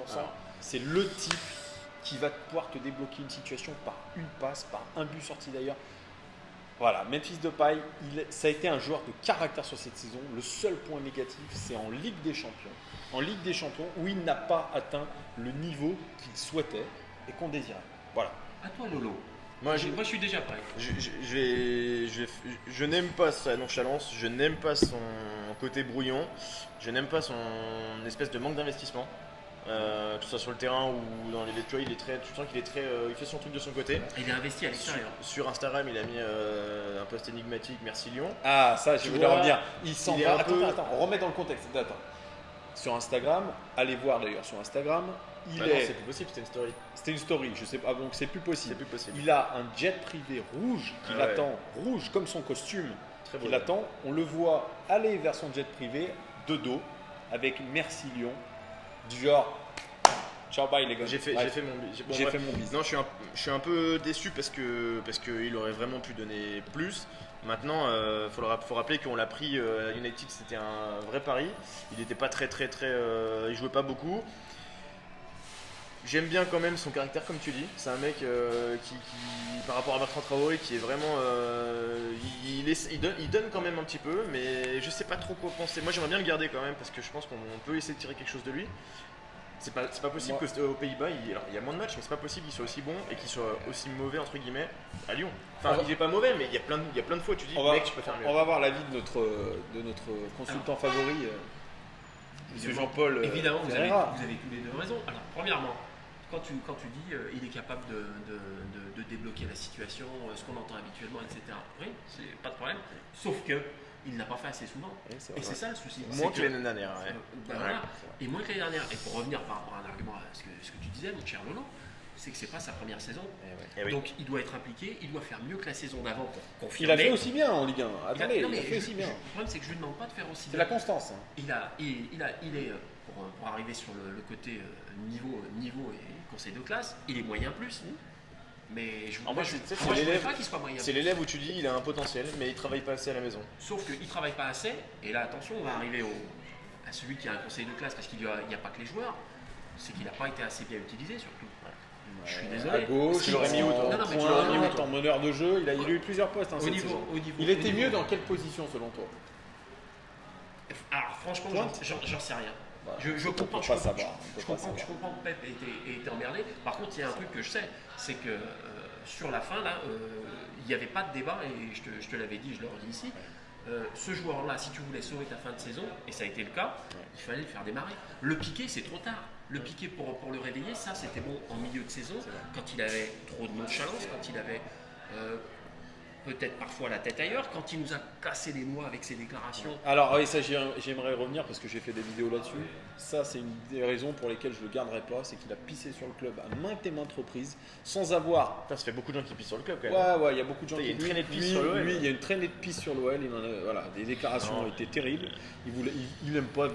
C'est le type qui va pouvoir te débloquer une situation par une passe, par un but sorti d'ailleurs. Voilà, Memphis Depay, ça a été un joueur de caractère sur cette saison. Le seul point négatif, c'est en Ligue des Champions. En Ligue des Champions, où il n'a pas atteint le niveau qu'il souhaitait et qu'on désirait. Voilà. À toi, Lolo. Moi, Moi, je suis déjà prêt. je n'aime pas sa nonchalance, je n'aime pas son côté brouillon, je n'aime pas son espèce de manque d'investissement. Que ce soit sur le terrain ou dans les tu vois, tu sens qu'il est très, il fait son truc de son côté. Il est investi à l'extérieur. Sur Instagram, il a mis un post énigmatique, merci Lyon. Ah, ça, je Tu voulais vois, revenir. Il s'en il est va. un Attends, peu- attends, remets dans le contexte. Attends. Sur Instagram, allez voir d'ailleurs sur Instagram. Ah non, c'est plus possible, c'était une story. C'était une story, je sais pas, donc c'est plus C'est possible. plus possible. Il a un jet privé rouge qui Ah ouais. l'attend, rouge comme son costume, Très beau. qui l'attend. On le voit aller vers son jet privé de dos avec merci Lyon, du genre ciao bye les gars. J'ai fait mon J'ai fait mon bis. Non, je suis un peu déçu parce que il aurait vraiment pu donner plus. Maintenant, faut rappeler qu'on l'a pris à United, c'était un vrai pari. Il n'était pas très, il jouait pas beaucoup. J'aime bien quand même son caractère, comme tu dis. C'est un mec qui, par rapport à Bertrand Traoré, qui est vraiment, il donne quand même un petit peu, mais je sais pas trop quoi penser. Moi, j'aimerais bien le garder quand même parce que je pense qu'on peut essayer de tirer quelque chose de lui. C'est pas possible qu'aux Pays-Bas, il y a moins de matchs, mais c'est pas possible qu'il soit aussi bon et qu'il soit aussi mauvais entre guillemets à Lyon. Enfin, il est pas mauvais, mais il y a plein de fois où tu dis, mec, tu peux faire mieux. On va voir l'avis de notre consultant favori, Monsieur Jean-Paul. Évidemment, vous avez Ferreira. tous les deux raison. Alors, premièrement, quand tu dis il est capable de débloquer la situation, ce qu'on entend habituellement, etc. Oui, c'est pas de problème. Sauf que il n'a pas fait assez souvent. Oui, c'est Et vrai. c'est ça le souci. Moins C'est que l'année dernière. Ouais. ben voilà. Et moins que l'année dernière. Et pour revenir par rapport à un argument à ce que tu disais, mon cher Lolo, c'est que c'est pas sa première saison. Eh oui. Donc il doit être impliqué, il doit faire mieux que la saison d'avant pour Il confirmer. a fait aussi bien en Ligue 1. Attendez, Non, il mais a fait aussi bien. Le problème, c'est que je lui demande pas de faire aussi C'est bien. la constance. Hein. Il est pour arriver sur le côté niveau et conseil de classe, il est moyen plus. Mais je Alors moi, c'est je voudrais l'élève. pas qu'il soit moyen. C'est l'élève où tu dis il a un potentiel, mais il travaille pas assez à la maison. Sauf qu'il ne travaille pas assez. Et là, attention, on va arriver à celui qui a un conseil de classe parce qu'il n'y a pas que les joueurs. C'est qu'il n'a pas été assez bien utilisé surtout. Je suis désolé. À gauche, Parce qu'il aurait mis où, toi Non, non, mais tu pointe, l'aurais mis où, toi en meneur de jeu, il a eu plusieurs postes hein, Au cette niveau- saison. au niveau- Il au était niveau- mieux dans quelle position selon toi? Alors franchement, Pointe. j'en sais rien. Voilà. Je comprends, On peut je pas comprends- savoir, on peut je pas comprends- je savoir. comprends que Pep était emmerdé. Par contre, il y a un truc que je sais, c'est que sur la fin, là, il n'y avait pas de débat, et je te l'avais dit, je le redis ici. ce joueur-là, si tu voulais sauver ta fin de saison, et ça a été le cas, il fallait le faire démarrer. Le piquer, c'est trop tard. Le piquer pour le réveiller, ça c'était bon en milieu de saison, quand il avait trop de nonchalance, quand il avait peut-être parfois la tête ailleurs, quand il nous a cassé les noix avec ses déclarations. Alors oui, ça j'aimerais revenir parce que j'ai fait des vidéos là-dessus. Ça c'est une des raisons pour lesquelles je le garderai pas, c'est qu'il a pissé sur le club à maintes et maintes reprises sans avoir. Putain, ça fait beaucoup de gens qui pissent sur le club quand même. Ouais, il y a beaucoup de gens Il y a qui une traînée de pisse lui, sur l'OL. lui, il y a une traînée de pisse sur l'OL. Voilà, des déclarations ont été terribles. Il n'aime pas.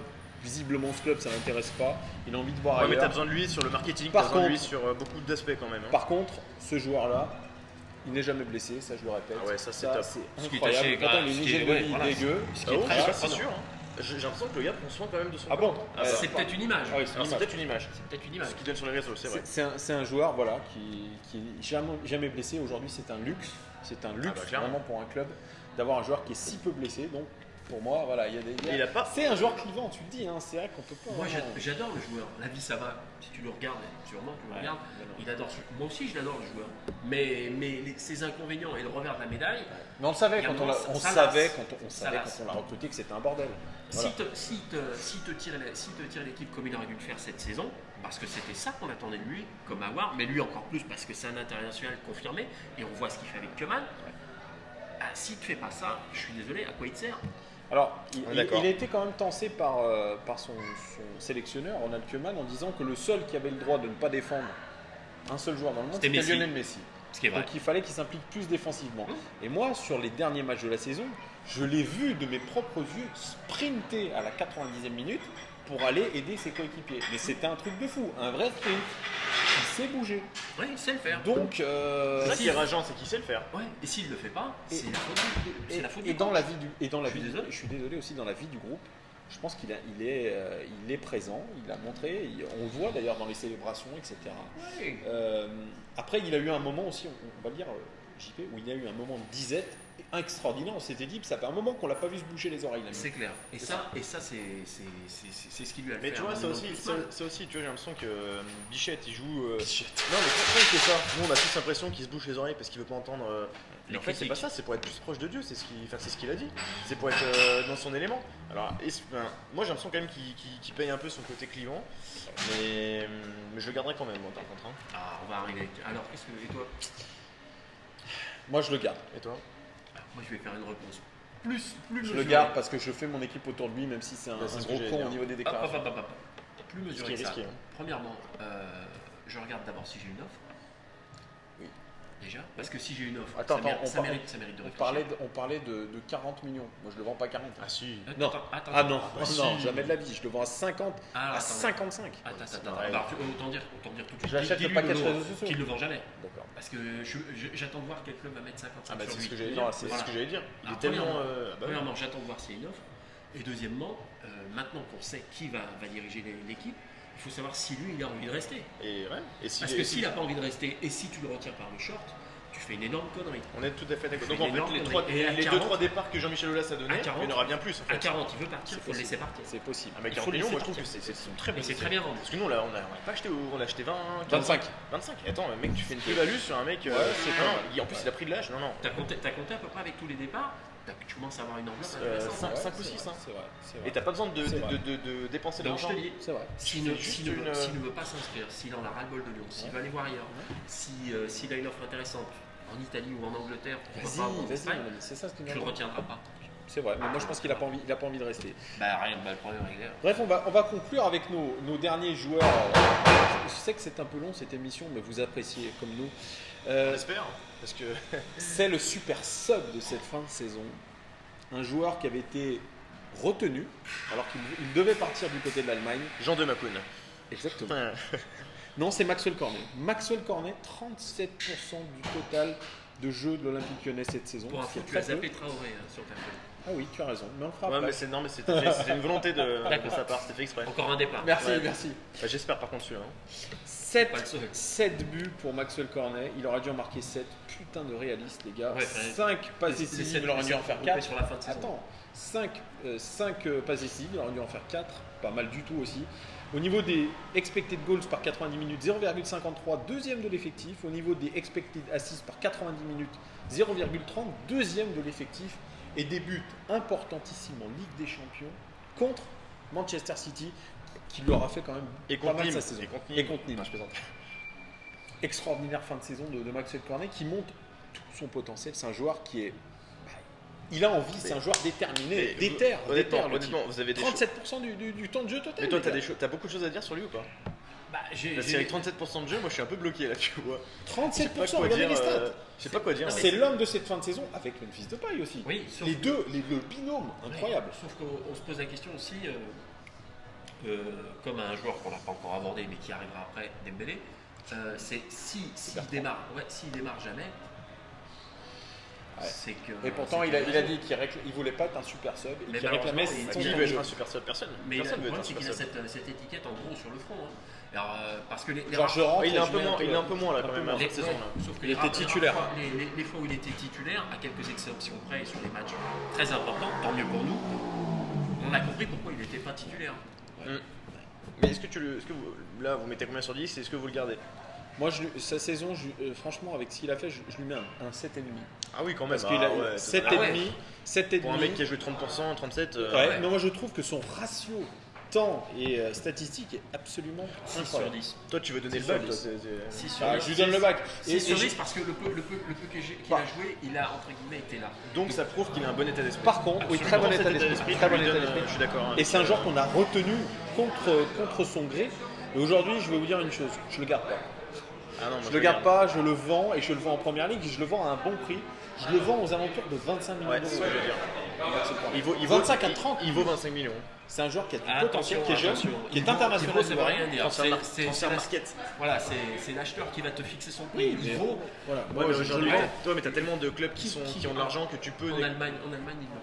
Visiblement, ce club, ça l'intéresse pas. Il a envie de voir Ouais, mais ailleurs. t'as besoin de lui sur le marketing, Par t'as besoin de lui contre- sur beaucoup d'aspects quand même. Hein. Par contre, ce joueur-là, il n'est jamais blessé, ça je le répète. Ah ouais, ça, c'est top. Ce qui est incroyable. assez Pourtant, grave, il est ce une qui est- hygiène de ouais, vie voilà, dégueu. Ce qui est Ah très ouais, c'est surprenant. sûr. Hein. J'ai l'impression que le gars prend soin quand même de son Ah bon corps. C'est peut-être une image. Ah oui, c'est Alors une c'est image. peut-être une image. C'est peut-être une image. Ce qu'il donne sur les réseaux, c'est vrai. C'est un joueur voilà, qui est jamais blessé. Aujourd'hui, c'est un luxe. C'est un luxe clairement. vraiment pour un club d'avoir un joueur qui est si peu blessé. Donc, pour moi, voilà, il y a des. Il a pas. C'est un joueur clivant, tu le dis. Hein, c'est vrai qu'on peut pas. Moi vraiment- j'adore le joueur. La vie ça va. Si tu le regardes, sûrement tu le regardes. Il adore. Moi aussi je l'adore le joueur. Mais ses inconvénients et le revers de la médaille. Mais on le savait Il y a quand un on moment, on ça savait lasse. quand on Ça savait lasse. quand on l'a recruté que c'était un bordel. Voilà. Si te tire l'équipe comme il aurait dû le faire cette saison, parce que c'était ça qu'on attendait de lui, comme Awar, mais lui encore plus parce que c'est un international confirmé et on voit ce qu'il fait avec Keman. Ah, si tu fais pas ça, je suis désolé, à quoi il te sert? Alors, On est d'accord. il a été quand même tensé par son sélectionneur, Ronald Koeman, en disant que le seul qui avait le droit de ne pas défendre un seul joueur dans le monde, C'était c'était Messi. Lionel Messi. Ce qui est vrai. Donc il fallait qu'il s'implique plus défensivement. Et moi, sur les derniers matchs de la saison, je l'ai vu de mes propres yeux sprinter à la 90e minute pour aller aider ses coéquipiers. Mais c'était un truc de fou, un vrai sprint. Il s'est bougé. Oui, il sait le faire. Donc, C'est ça qui est rageant, c'est qu'il sait le faire. Ouais, et s'il le fait pas, Et- c'est la faute du- c'est la faute et du dans coach. la vie du, et dans la Je suis vie, désolé. je suis désolé aussi dans la vie du groupe. Je pense qu'il est présent, il a montré, on le voit d'ailleurs dans les célébrations, etc. Ouais. Après, il a eu un moment aussi, on va le dire, JP, où il y a eu un moment de disette extraordinaire. On s'était dit, ça fait un moment qu'on l'a pas vu se bouger les oreilles. l'ami. C'est clair. Et ça c'est ce qui lui a fait. Mais tu un vois, ça énorme aussi, plus mal. ça aussi, tu vois, j'ai l'impression que Bichette il joue. Non, mais pourquoi il fait ça? Nous, on a tous l'impression qu'il se bouche les oreilles parce qu'il veut pas entendre. Mais Les en fait, c'est critiques. pas ça, c'est pour être plus proche de Dieu, c'est ce qu'il a dit. C'est pour être dans son élément. Alors, moi j'ai l'impression quand même qu'il paye un peu son côté clivant, mais je le garderai quand même, moi, par contre. Hein. Ah, on va arriver. Alors, qu'est-ce que. Et toi? Moi, je le garde. Et toi? Moi, je vais faire une réponse plus Je le mesurée. garde parce que je fais mon équipe autour de lui, même si c'est un, Bah, c'est un ce que gros j'allais con dire. au niveau des Hop, hop, déclarations. hop, hop, hop. Plus Ce qui mesuré est que ça. risqué. Hein. Premièrement, je regarde d'abord si j'ai une offre. Oui. Déjà, parce que si j'ai une offre, Attends, ça, mérite, on ça, par- mérite, ça mérite de On réfléchir. parlait de 40 millions. Moi, je le vends pas à 40. Ah si. Non. Attends, Ah non, bah si. non, jamais de la vie. Je le vends à 50, Alors, à attends. 55. Attends. pareil. Alors, autant dire tout de suite. Je l'achète le Dis-lui package nom, réseaux sociaux. qu'il ne le vend jamais. D'accord. Parce que j'attends de voir quel club va mettre 55 Ah bah sur c'est lui. ce que j'allais dire. C'est Voilà. ce que j'allais dire. Il Alors, est tellement. premièrement, bah oui. Premièrement, j'attends de voir s'il y a une offre. Et deuxièmement, maintenant qu'on sait qui va diriger l'équipe, il faut savoir si lui, il a envie de rester. Et ouais. Et si Parce que s'il n'a pas envie de rester, et si tu le retires par le short, tu fais une énorme connerie. On est tout à fait d'accord. C'est Donc en énorme, fait, et à les 40, 2-3 départs que Jean-Michel Aulas a donné, à 40, il y en aura bien plus en À fait. 40, il veut partir, il faut le possible. laisser partir. C'est possible. Ah, mais Il 40 faut le millions, laisser moi je trouve que partir. c'est très Et bien. c'est très bien vendu. Parce que nous, là, on n'a pas acheté, on a acheté 20, 15, 25. 25. Attends, mec, tu fais une plus-value sur un mec. c'est non, pas non, mal. en plus, il a pris de l'âge. Non, non. T'as compté à peu près avec tous les départs, tu commences à avoir une enveloppe intéressante. 5 ou c'est 6. vrai, c'est vrai, c'est vrai. Et t'as pas besoin de C'est vrai. dépenser de Donc je l'argent. te dis, C'est vrai. s'il Tu ne, fais juste s'il ne veut- une- s'il ne veut pas s'inscrire, s'il en a ras-le-bol de Lyon, s'il va aller voir ailleurs, s'il a une offre intéressante en Italie ou en Angleterre, pourquoi pas, ou en Vas-y, Espagne, mon ami, c'est ça ce que tu le retiendras pas. C'est vrai, mais moi je pense qu'il a pas envie de rester. Bah rien, le problème est clair. Bref, on va conclure avec nos derniers joueurs. Je sais que c'est un peu long cette émission, mais vous appréciez comme nous. J'espère. Parce que. C'est le super sub de cette fin de saison. Un joueur qui avait été retenu alors qu'il devait partir du côté de l'Allemagne. Jean de Macoun. Exactement. Non, c'est Maxwell Cornet. Maxwell Cornet, 37% du total de jeux de l'Olympique Lyonnais cette saison. Pour ce info, qui est tu as très peu. zappé Traoré sur ta feuille. Ah oui, tu as raison, mais on le fera Ouais, après. mais c'était une volonté de sa part, c'était fait exprès. Encore un départ. Merci, Ouais. merci. Bah, j'espère par contre celui-là. Hein. 7, Pas le seul. 7 buts pour Maxwell Cornet. Il aurait dû en marquer 7. Putain de réaliste, les gars. Ouais, 5 passes décisives, il aurait dû en faire 4. sur la fin de saison. Attends, 5 passes décisives, il aurait dû en faire 4. Pas mal du tout aussi. Au niveau des expected goals par 90 minutes, 0,53, deuxième de l'effectif. Au niveau des expected assists par 90 minutes, 0,30, deuxième de l'effectif. et des buts importantissimes en Ligue des Champions contre Manchester City, qui leur a fait quand même Et pas contre mal Nîmes. sa saison. Et contre Nîmes. Ah, je plaisante. Extraordinaire fin de saison de Maxwell Cornet qui montre tout son potentiel. C'est un joueur qui est. Il a envie, c'est un joueur déterminé, déterre. Honnêtement, le type. vous avez des 37% du temps de jeu total. Mais toi, les gars. t'as beaucoup de choses à dire sur lui ou pas? Bah, j'ai- Parce qu'avec 37% de jeu, moi je suis un peu bloqué là, tu vois. Je sais pas 37%, quoi regardez dire. les stats. Je sais pas quoi dire. Non, mais C'est l'homme de cette fin de saison avec Memphis Depay aussi. Oui, sauf Les que- deux, le binôme, incroyable. Sauf qu'on se pose la question aussi, comme un joueur qu'on n'a pas encore abordé mais qui arrivera après, Dembélé, c'est s'il démarre, s'il démarre jamais, Ouais. c'est que. Et pourtant, c'est il qu'il a raison. dit qu'il voulait pas être un super sub et Mais qu'il réclamait malheureusement, son Qui temps veut de être jeu. un super sub? Personne. Mais Personne le veut être problème, un c'est super qu'il a sub. cette étiquette en gros sur le front. Hein. Alors, parce que les Genre, je rentre. Il est et un je peu mets moins, il est un peu moins là un quand peu même moins. à cette saison là. Sauf que Il était titulaire. Les fois où il était titulaire, à quelques exceptions près, sur des matchs très importants, tant mieux pour nous, on a compris pourquoi il n'était pas titulaire. Mais est-ce que là vous mettez combien sur 10 et est-ce que vous le gardez? Moi, sa saison, franchement, avec ce qu'il a fait, je lui mets un 7,5. Ah oui, quand même. Parce qu'il a ouais, 7,5. pour un mec qui a joué 30%, 37. Ouais, mais moi je trouve que son ratio temps et statistique est absolument 6 sur incroyable. 10. Toi, tu veux donner le sur bac, toi. 10. 6 sur Ah, 10. je lui donne le bac. 6 sur j'ai- 10 parce que le peu qu'il a joué, il a entre guillemets été là. Donc ça prouve qu'il a un bon état d'esprit. Par contre, oui, très bon état d'esprit. Très bon état d'esprit. Je suis d'accord. hein. Et c'est un joueur qu'on a retenu contre son gré. Et aujourd'hui, je vais vous dire une chose, je le garde pas. Ah non, moi, Je le garde pas, je le vends et je le vends en première ligue. Je le vends à un bon prix. Je le vends aux alentours de 25 millions Ouais, d'euros. c'est ce que je veux dire. Il vaut 25 à 30. Il vaut 25 millions. C'est un joueur qui a du Attention, potentiel, qui est jeune, attention. qui est Il vaut- international. il vaut, ça veut rien dire. Transfert C'est basket. voilà, c'est l'acheteur qui va te fixer son prix. Oui, Il mais vaut. voilà. Ouais, Moi, mais je aujourd'hui, le vends. toi, mais t'as tellement de clubs qui ont de l'argent que tu peux. En Allemagne, il le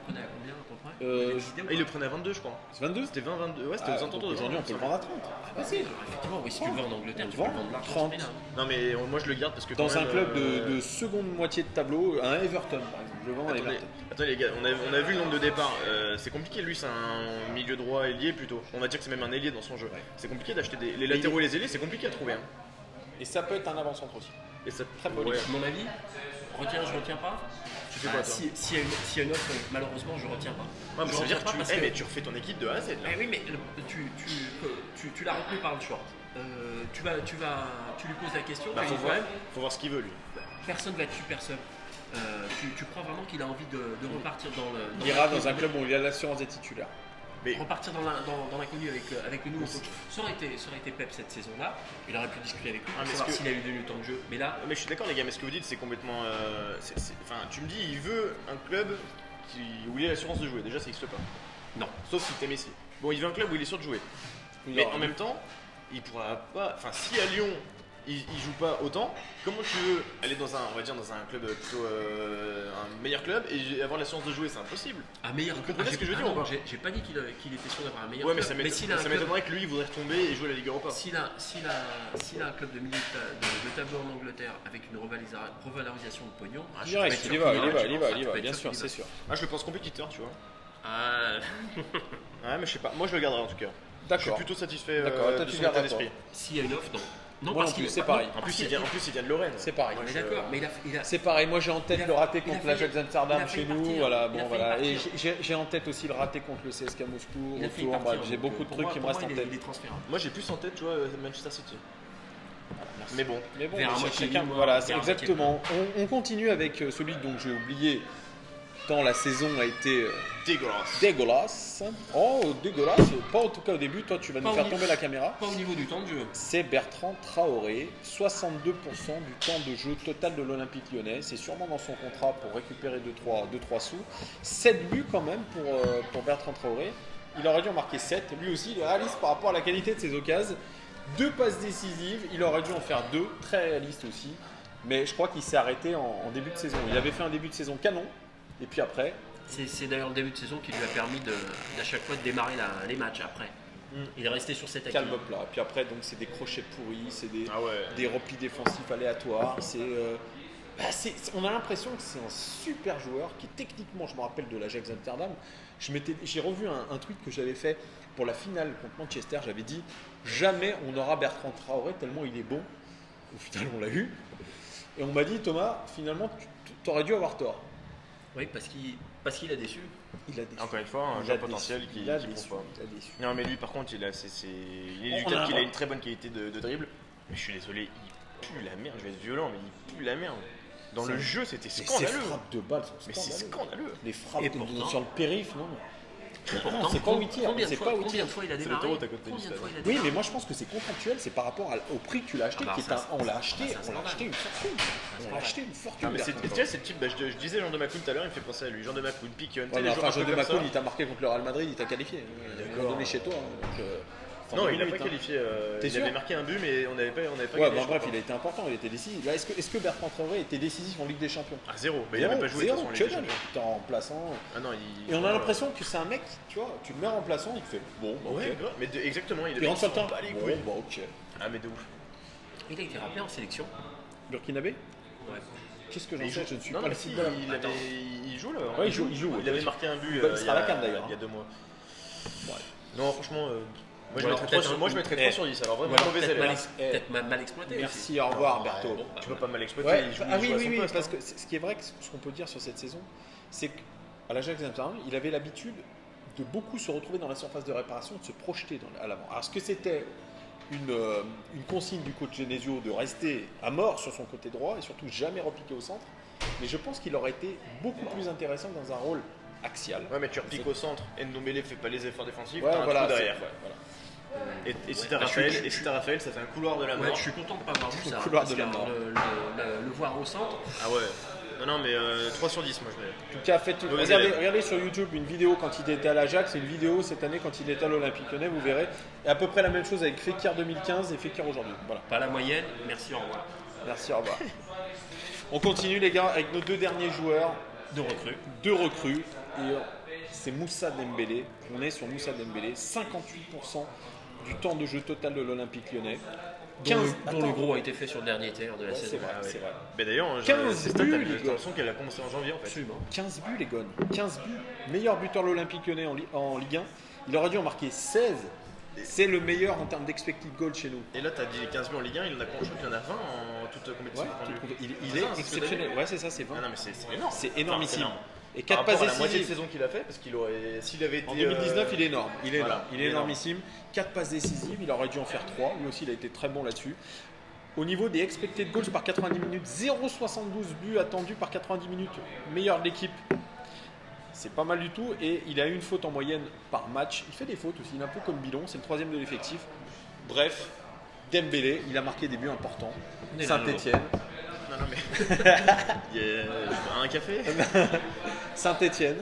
prenait à combien à peu près? Euh, Ah, il le prenait à 22, je crois. C'est 22. C'était 20, 22. Ouais, c'était Ah, aux alentours de aujourd'hui, on peut le vendre à 30. Ah, si, effectivement, oui, si tu le vends en Angleterre, On tu peux le vend vendre largement 30. ce prix-là. Non, mais moi je le garde parce que. Dans quand un même, club de seconde moitié de tableau, un Everton par exemple. Je vends à Attendez, Everton. attendez, les gars, on a vu le nombre de départs. C'est compliqué, lui, c'est un milieu droit ailier plutôt. On va dire que c'est même un ailier dans son jeu. Ouais. C'est compliqué d'acheter les latéraux et les ailiers, c'est compliqué à trouver. Hein. Et ça peut être un avant-centre aussi. Et ça, Très poli. ouais. À mon avis, je retiens pas. Tu fais quoi, toi S'il y a une offre, malheureusement, je retiens pas. Ouais, mais Je ça veut dire retiens que pas parce mais tu refais ton équipe de A à Z là. Eh oui, mais tu l'as retenu par le short. Tu lui poses la question. Bah, tu lui dis, faut voir ce qu'il veut lui. personne va être super sub. Tu crois vraiment qu'il a envie de repartir dans le. Il ira dans un club où il a l'assurance des titulaires. Mais Repartir dans l'inconnu avec le nouveau coach. Ça aurait été Pep cette saison-là. Il aurait pu discuter avec lui Ah, mais pour est-ce savoir que- s'il a eu du temps de jeu. Mais là, Mais je suis d'accord les gars, mais ce que vous dites c'est complètement... Enfin, tu me dis il veut un club où il a l'assurance de jouer, déjà ça n'existe pas. non. Sauf si t'es Messi. Bon, il veut un club où il est sûr de jouer. Mais en même temps, il pourra pas... Enfin, si à Lyon, il joue pas autant, comment tu veux aller dans un club plutôt... un meilleur club et avoir l'assurance de jouer, c'est impossible. Un meilleur Vous comprenez ce que je veux dire ou pas J'ai pas dit qu'il était sûr d'avoir un meilleur Ouais, mais club. ça m'étonnerait que lui il voudrait retomber et jouer à la Ligue Europa. S'il a un club de milieu de tableau en Angleterre avec une revalorisation de pognon, Il ira, il y va, bien sûr, c'est sûr. Ah, je le pense compétiteur, tu vois. Ah, Ouais, mais je sais pas, moi je le garderai en tout cas. Je suis D'accord. plutôt satisfait D'accord, toi, de tu son garderas état d'esprit. s'il y a une offre, non. Non, Moi parce non plus, qu'il- c'est pareil. En plus, il vient de Lorraine. C'est pareil. On est d'accord, mais il a C'est pareil, moi j'ai en tête Il a- le raté il a contre failli- l'Ajax Amsterdam il a failli chez nous, partir. voilà, Il a bon failli voilà. Et partir. j'ai en tête aussi le raté contre le CSKA Moscou, il a failli retour, partir, bref, j'ai donc, beaucoup de pour trucs moi- qui me pour restent moi, en il est- tête. Il est transférable. Moi j'ai plus en tête, tu vois, Manchester City. Mais bon, Mais bon, Vers un mais moitié chacun, mois, voilà, vers c'est un moitié exactement. On continue avec celui dont j'ai oublié tant la saison a été dégueulasse. dégueulasse. Oh, dégueulasse, pas en tout cas au début, toi tu vas Pas nous au faire niveau- tomber la caméra. Pas au niveau du temps de jeu. C'est Bertrand Traoré, 62% du temps de jeu total de l'Olympique lyonnais. C'est sûrement dans son contrat pour récupérer 2-3 sous. 7 buts quand même pour Bertrand Traoré. Il aurait dû en marquer 7. Lui aussi, il est réaliste par rapport à la qualité de ses occasions. 2 passes décisives, il aurait dû en faire 2. Très réaliste aussi. Mais je crois qu'il s'est arrêté en début de saison. Il avait fait un début de saison canon. Et puis après, C'est d'ailleurs le début de saison qui lui a permis d'à chaque fois de démarrer les matchs après. Il est resté sur cette acquis. calme plat. Puis après, donc c'est des crochets pourris, c'est des, Ah ouais. des replis défensifs aléatoires. On a l'impression que c'est un super joueur qui techniquement, je me rappelle de l'Ajax Amsterdam, j'ai revu un tweet que j'avais fait pour la finale contre Manchester. J'avais dit jamais on aura Bertrand Traoré tellement il est bon. Au final, on l'a eu. Et on m'a dit Thomas, finalement, tu aurais dû avoir tort. Oui, parce qu'il a déçu. Il a déçu. Encore une fois, un Il joueur a potentiel déçu. qui Il a prouve déçu. pas. Il a déçu. Non, mais lui, par contre, il est du On type a- qu'il a une très bonne qualité de dribble. Mais je suis désolé, il pue la merde. Je vais être violent, mais il pue la merde. Dans le jeu, c'était Mais ses scandaleux. frappes de balles sont Mais c'est scandaleuses. scandaleux. Les frappes Et pourtant- sur le périph', non. Pourtant, c'est pas où il tire, combien de c'est fois, pas où il combien de fois il a C'est démarré l'autoroute à côté du Combien de stade. fois il a Oui, démarré mais moi je pense que c'est contractuel, c'est par rapport au prix que tu l'as acheté, Ah bah, qui est ça, on l'a acheté, ça, c'est on l'a normal. acheté une fortune. On l'a acheté une fortune. Non, mais c'est, Bertrand. tu sais, c'est le type, je disais Jean de Macoun tout à l'heure, il me fait penser à lui. Jean de Macoun, Piquion, tu sais, Ouais, les mais joueurs enfin, un Jean peu de comme ça. Macoun, il t'a marqué contre le Real Madrid, il t'a qualifié. Il a donné chez toi. Donc, Non, il n'a limite, pas hein. qualifié. T'es Il sûr avait marqué un but, mais on n'avait pas Ouais, gagné, bon, je bref, crois. il a été important, il était décisif. Là, est-ce que Bertrand Traoré était décisif en Ligue des Champions? Ah, zéro. Mais il n'avait pas joué de toute façon en Ligue des Champions. T'es en remplaçant. Ah non, Et on a l'impression que c'est un mec, tu vois, tu le mets en remplaçant, il fait bon, bah, Ouais, ok. grave. Mais exactement, Il rentre sur le temps. pas les Bon, couilles. bah, ok. Ah, mais de ouf. Il a été rappelé en sélection. Burkinabé Ouais. Qu'est-ce que Mais j'en il sais? joue- Je ne suis non, pas mais le si, football. il joue là. Ouais, il joue. Il avait marqué un but Il sera à la CAN, d'ailleurs. il y a 2 mois. Non, franchement, moi je Voilà, mettrais 3 sur, peut-être moi, je mettrais 3 sur 10. Alors Ou vraiment alors mauvais peut-être élève. peut-être mal exploité. aussi. Merci, au revoir, Non, Berthaud. bon, Tu peux pas mal exploiter. Ouais, il joue, ah il oui, joue à oui, son oui, poste, parce hein. que ce qui est vrai, ce qu'on peut dire sur cette saison, c'est qu'à l'Ajax Amsterdam, il avait l'habitude de beaucoup se retrouver dans la surface de réparation, de se projeter à l'avant. Alors, est-ce que c'était une consigne du coach Genesio de rester à mort sur son côté droit et surtout jamais repiquer au centre? Mais je pense qu'il aurait été beaucoup plus intéressant dans un rôle axial. Ouais, mais tu repiques au centre, Ndombele fait pas les efforts défensifs, Ouais, t'as un voilà, trou derrière. c'est- ouais, voilà. Et si Ouais, t'as bah, Raphaël, je suis- Raphaël, ça fait un couloir de la mort. Ouais, je suis content de ne pas avoir vu Le ça. couloir parce de la que mort. le voir au centre, Ah ouais. Non, mais 3 sur 10, moi je mets. En tout cas, Mauvais regardez, élève. regardez sur YouTube une vidéo quand il était à l'Ajax et une vidéo cette année quand il était à l'Olympique Lyonnais, vous verrez. Et à peu près la même chose avec Fekir 2015 et Fekir aujourd'hui. Voilà. pas la moyenne. Merci, au revoir. Merci, au revoir. On continue les gars avec nos deux derniers joueurs, De recrues. deux recrues. Et c'est Moussa Dembélé. On est sur Moussa Dembélé, 58% du temps de jeu total de l'Olympique Lyonnais. Dont, 15 le, dont le gros a été fait sur le dernier tiers de la Ouais, saison. c'est vrai, Ah ouais. c'est vrai. Mais d'ailleurs, 15 c'est stats, buts, t'as les gars. l'impression qu'elle a commencé en janvier en fait. Absolument. 15 buts les gars, 15 buts. Meilleur buteur de l'Olympique Lyonnais en Ligue 1. Il aurait dû en marquer 16. C'est le meilleur en termes d'expected goal chez nous. Et là, t'as dit 15 buts en Ligue 1, il en a combien? Je crois qu'il y en a 20 en toute compétition. Ouais, confondue. il C'est est ça, c'est ce que t'as exceptionnel. Ouais, c'est ça, c'est 20. Ah non, mais c'est énorme. C'est Enfin, énormissime. énorme. Et Par 4 rapport passes à la moitié de décisives. saison qu'il a fait, parce qu'il aurait, s'il avait été En 2019, il est énorme. Il est voilà, énorme. Il il est est énorme. énormissime. 4 passes décisives, il aurait dû en faire 3. Lui aussi, il a été très bon là-dessus. Au niveau des expected goals par 90 minutes, 0,72 buts attendus par 90 minutes. Meilleur de l'équipe. C'est pas mal du tout. Et il a une faute en moyenne par match. Il fait des fautes aussi. Il est un peu comme Bilon. C'est le 3e de l'effectif. Bref, Dembélé, il a marqué des buts importants. On est là, Saint-Etienne. Non, mais. Un café Saint-Etienne.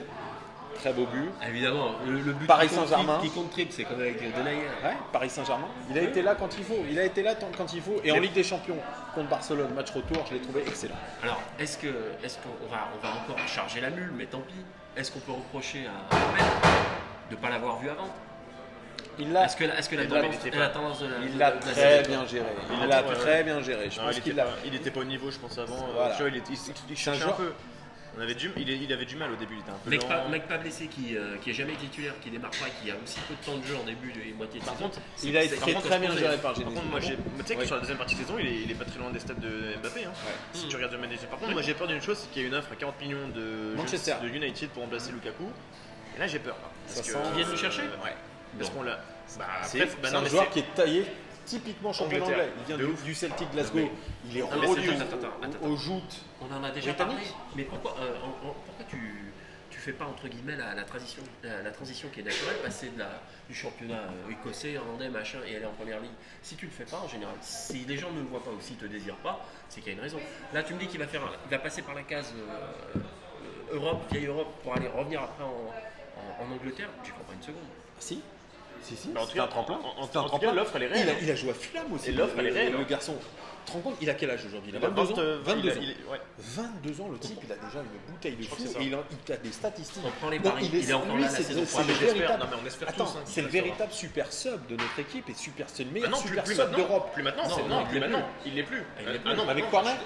Très beau but. Évidemment, le but Paris qui compte Saint-Germain. qui compte triple, c'est comme avec Denayer. Ouais, Paris Saint-Germain. Il a été là quand il faut. Il a été là quand il faut. Et en Mais- Ligue des Champions contre Barcelone, match retour, je l'ai trouvé excellent. Alors, est-ce qu'on va encore charger la mule, mais tant pis. Est-ce qu'on peut reprocher à Robert de ne pas l'avoir vu avant? Il l'a Est-ce que la non, tendance, il était la pas- tendance de la il de l'a la très saison- bien géré. Il Il l'a- l'a ouais, très ouais. bien géré. Je Non, pense il qu'il était l'a. pas- il était pas au niveau, je pense, avant. Voilà. Tu vois, il cherchait un joueur- peu. Il avait du mal au début, il était un peu Mec lent. pas blessé, qui est jamais titulaire, qui démarre pas, qui a aussi peu de temps de jeu en début et moitié de Par saison. contre, Il a été par contre, très bien je géré pense- par Par Genesio. contre, moi, tu sais que Ouais. sur la deuxième partie de saison, il est pas très loin des stats de Mbappé. Hein. Si tu regardes le Mendes. Par contre, moi, j'ai peur d'une chose, c'est qu'il y a une offre à 40 millions de Manchester. de United pour remplacer Lukaku. Et là, j'ai peur. Là, Ça parce sent- que Ils viennent le chercher. Ouais. Parce qu'on l'a. Bah, C'est après, bah c'est non, un mais joueur c'est- qui est taillé typiquement champion Angleterre. anglais. Il vient De du Celtic Glasgow. Mais- Il est mais revenu c'est- attends. aux joutes. On en a déjà Britannique. parlé, mais pourquoi tu fais pas entre guillemets la transition qui est naturelle, passer du championnat écossais, irlandais, machin, et aller en première ligue? Si tu le fais pas en général, si les gens ne le voient pas ou s'ils te désirent pas, c'est qu'il y a une raison. Là, tu me dis qu'il va passer par la case Europe, vieille Europe, pour aller revenir après en Angleterre. J'y crois pas une seconde. Si. Si. Bah, en tout C'était cas, un tremplin. en C'était un tout cas, tremplin. l'offre, elle est réelle. Il a joué à Fulham aussi. Et l'offre, elle est réelle, Le hein. garçon. Tu te rends compte, il a quel âge aujourd'hui? Il a Il a 22 ans. 22 ans. ouais. 22 ans, le type, il a déjà une bouteille de crois fou que c'est ça. et il a des statistiques. On prend les Donc, paris, il est encore lui, là la c'est saison c'est Ouais, mais le j'espère. véritable. Non, mais on espère Attends, tous, hein, c'est le qu'il véritable super sub de notre équipe et c'est le Ah meilleur non, super plus sub maintenant. d'Europe. Plus maintenant, Non, c'est non, non, il plus l'est maintenant. Il l'est plus. Il l'est plus. Ah non, Avec maintenant, Cornet.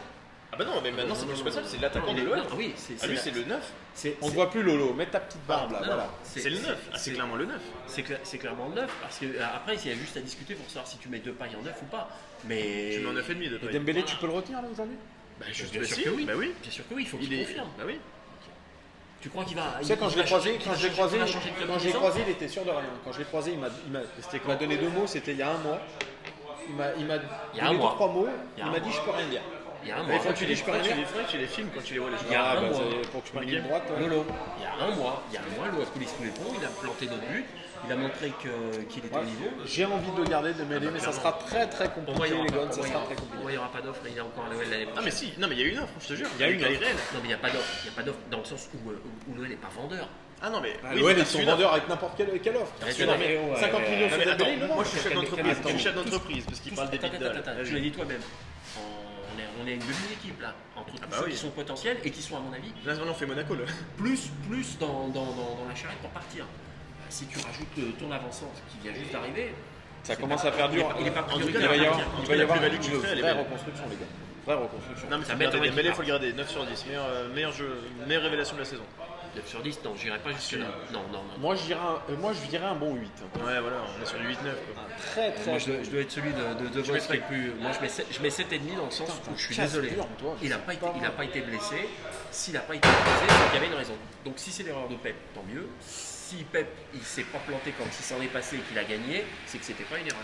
Ah bah non, mais maintenant c'est plus super simple, c'est l'attaquant de l'OL. Non, oui, Ah lui c'est le 9. On ne voit plus Lolo, mets ta petite barbe là, Non, voilà. C'est le 9. Ah, c'est clairement le 9. C'est clairement le 9, parce que après il y a juste à discuter pour savoir si tu mets deux pailles en 9 ou pas. Mais Tu mets en 9,5 de Et paille. Dembélé, tu peux le retenir là aujourd'hui? Bah Bien juste sûr bah, si, que oui. Bah oui. Bien sûr que oui, il faut Il qu'il est confirme. Bah oui. Tu crois qu'il va. Tu sais, quand je l'ai croisé, il il était sûr de rien. Quand je l'ai croisé, il m'a donné 2 mots, c'était il y a un mois. Il m'a Il y a un donné mois. 3 mots, Il y a il un m'a dit mois. je peux rien dire. Il y a un Mais mois. faut que tu les filmes quand tu les vois les Il y a joueurs. un mois. c'est pour que je prenne une droite. Ouais. Lolo, il y a un mois, l'eau a coulé sous les ponts, il a planté notre but, il a montré qu'il était au niveau. J'ai envie de le garder, de le mêler, mais ça sera très très Pour moi, compliqué, les gars. pour Ça moi, sera très compliqué. il n'y aura pas d'offre et il a encore l'OL l'année Non prochaine. mais si, non mais il y a une offre, je te jure. Il y a une elle est offre. réelle. Non, mais il n'y a pas d'offre. Il n'y a pas d'offre dans le sens où l'OL n'est pas vendeur. Ah non mais L'OL, mais ils sont une offre. vendeurs avec n'importe quelle offre. Mais Tu vois, mais 50 millions Non, sur mais attends, Dembélé, moi je suis chef Calme- d'entreprise, calme- je suis chef d'entreprise parce qu'il parle des big dollars. Tu l'as dit toi-même. On est une demi-équipe là, entre tous bah ceux oui. qui sont potentiels et qui sont à mon avis Là on fait Monaco là. plus dans la charrette pour partir. Si tu rajoutes ton avançant qui vient juste d'arriver, ça commence à faire dur. il est pas En tout prioritaire. cas, Il va y avoir, En il tout va y cas, avoir la plus-value une que tu ferais, elle est vraie belle. reconstruction, les gars. Vraie reconstruction. Non mais Ça ça m'étonnerait Dembélé, qu'il faut le garder, 9 sur 10, meilleur jeu, meilleure révélation de la saison. 9 sur 10, non, j'irai pas jusque là. Non. Moi, je dirais un bon 8. Ouais voilà, on est sur du 8-9 quoi. Très très. Moi, je dois être celui de Vos qui est le plus. Moi, je mets 7,5 dans le sens où je suis désolé. Il n'a pas été blessé. S'il n'a pas été blessé, c'est qu'il y avait une raison. Donc, si c'est l'erreur de Pep, tant mieux. Si Pep il s'est pas planté quand il s'en est passé et qu'il a gagné, c'est que c'était pas une erreur.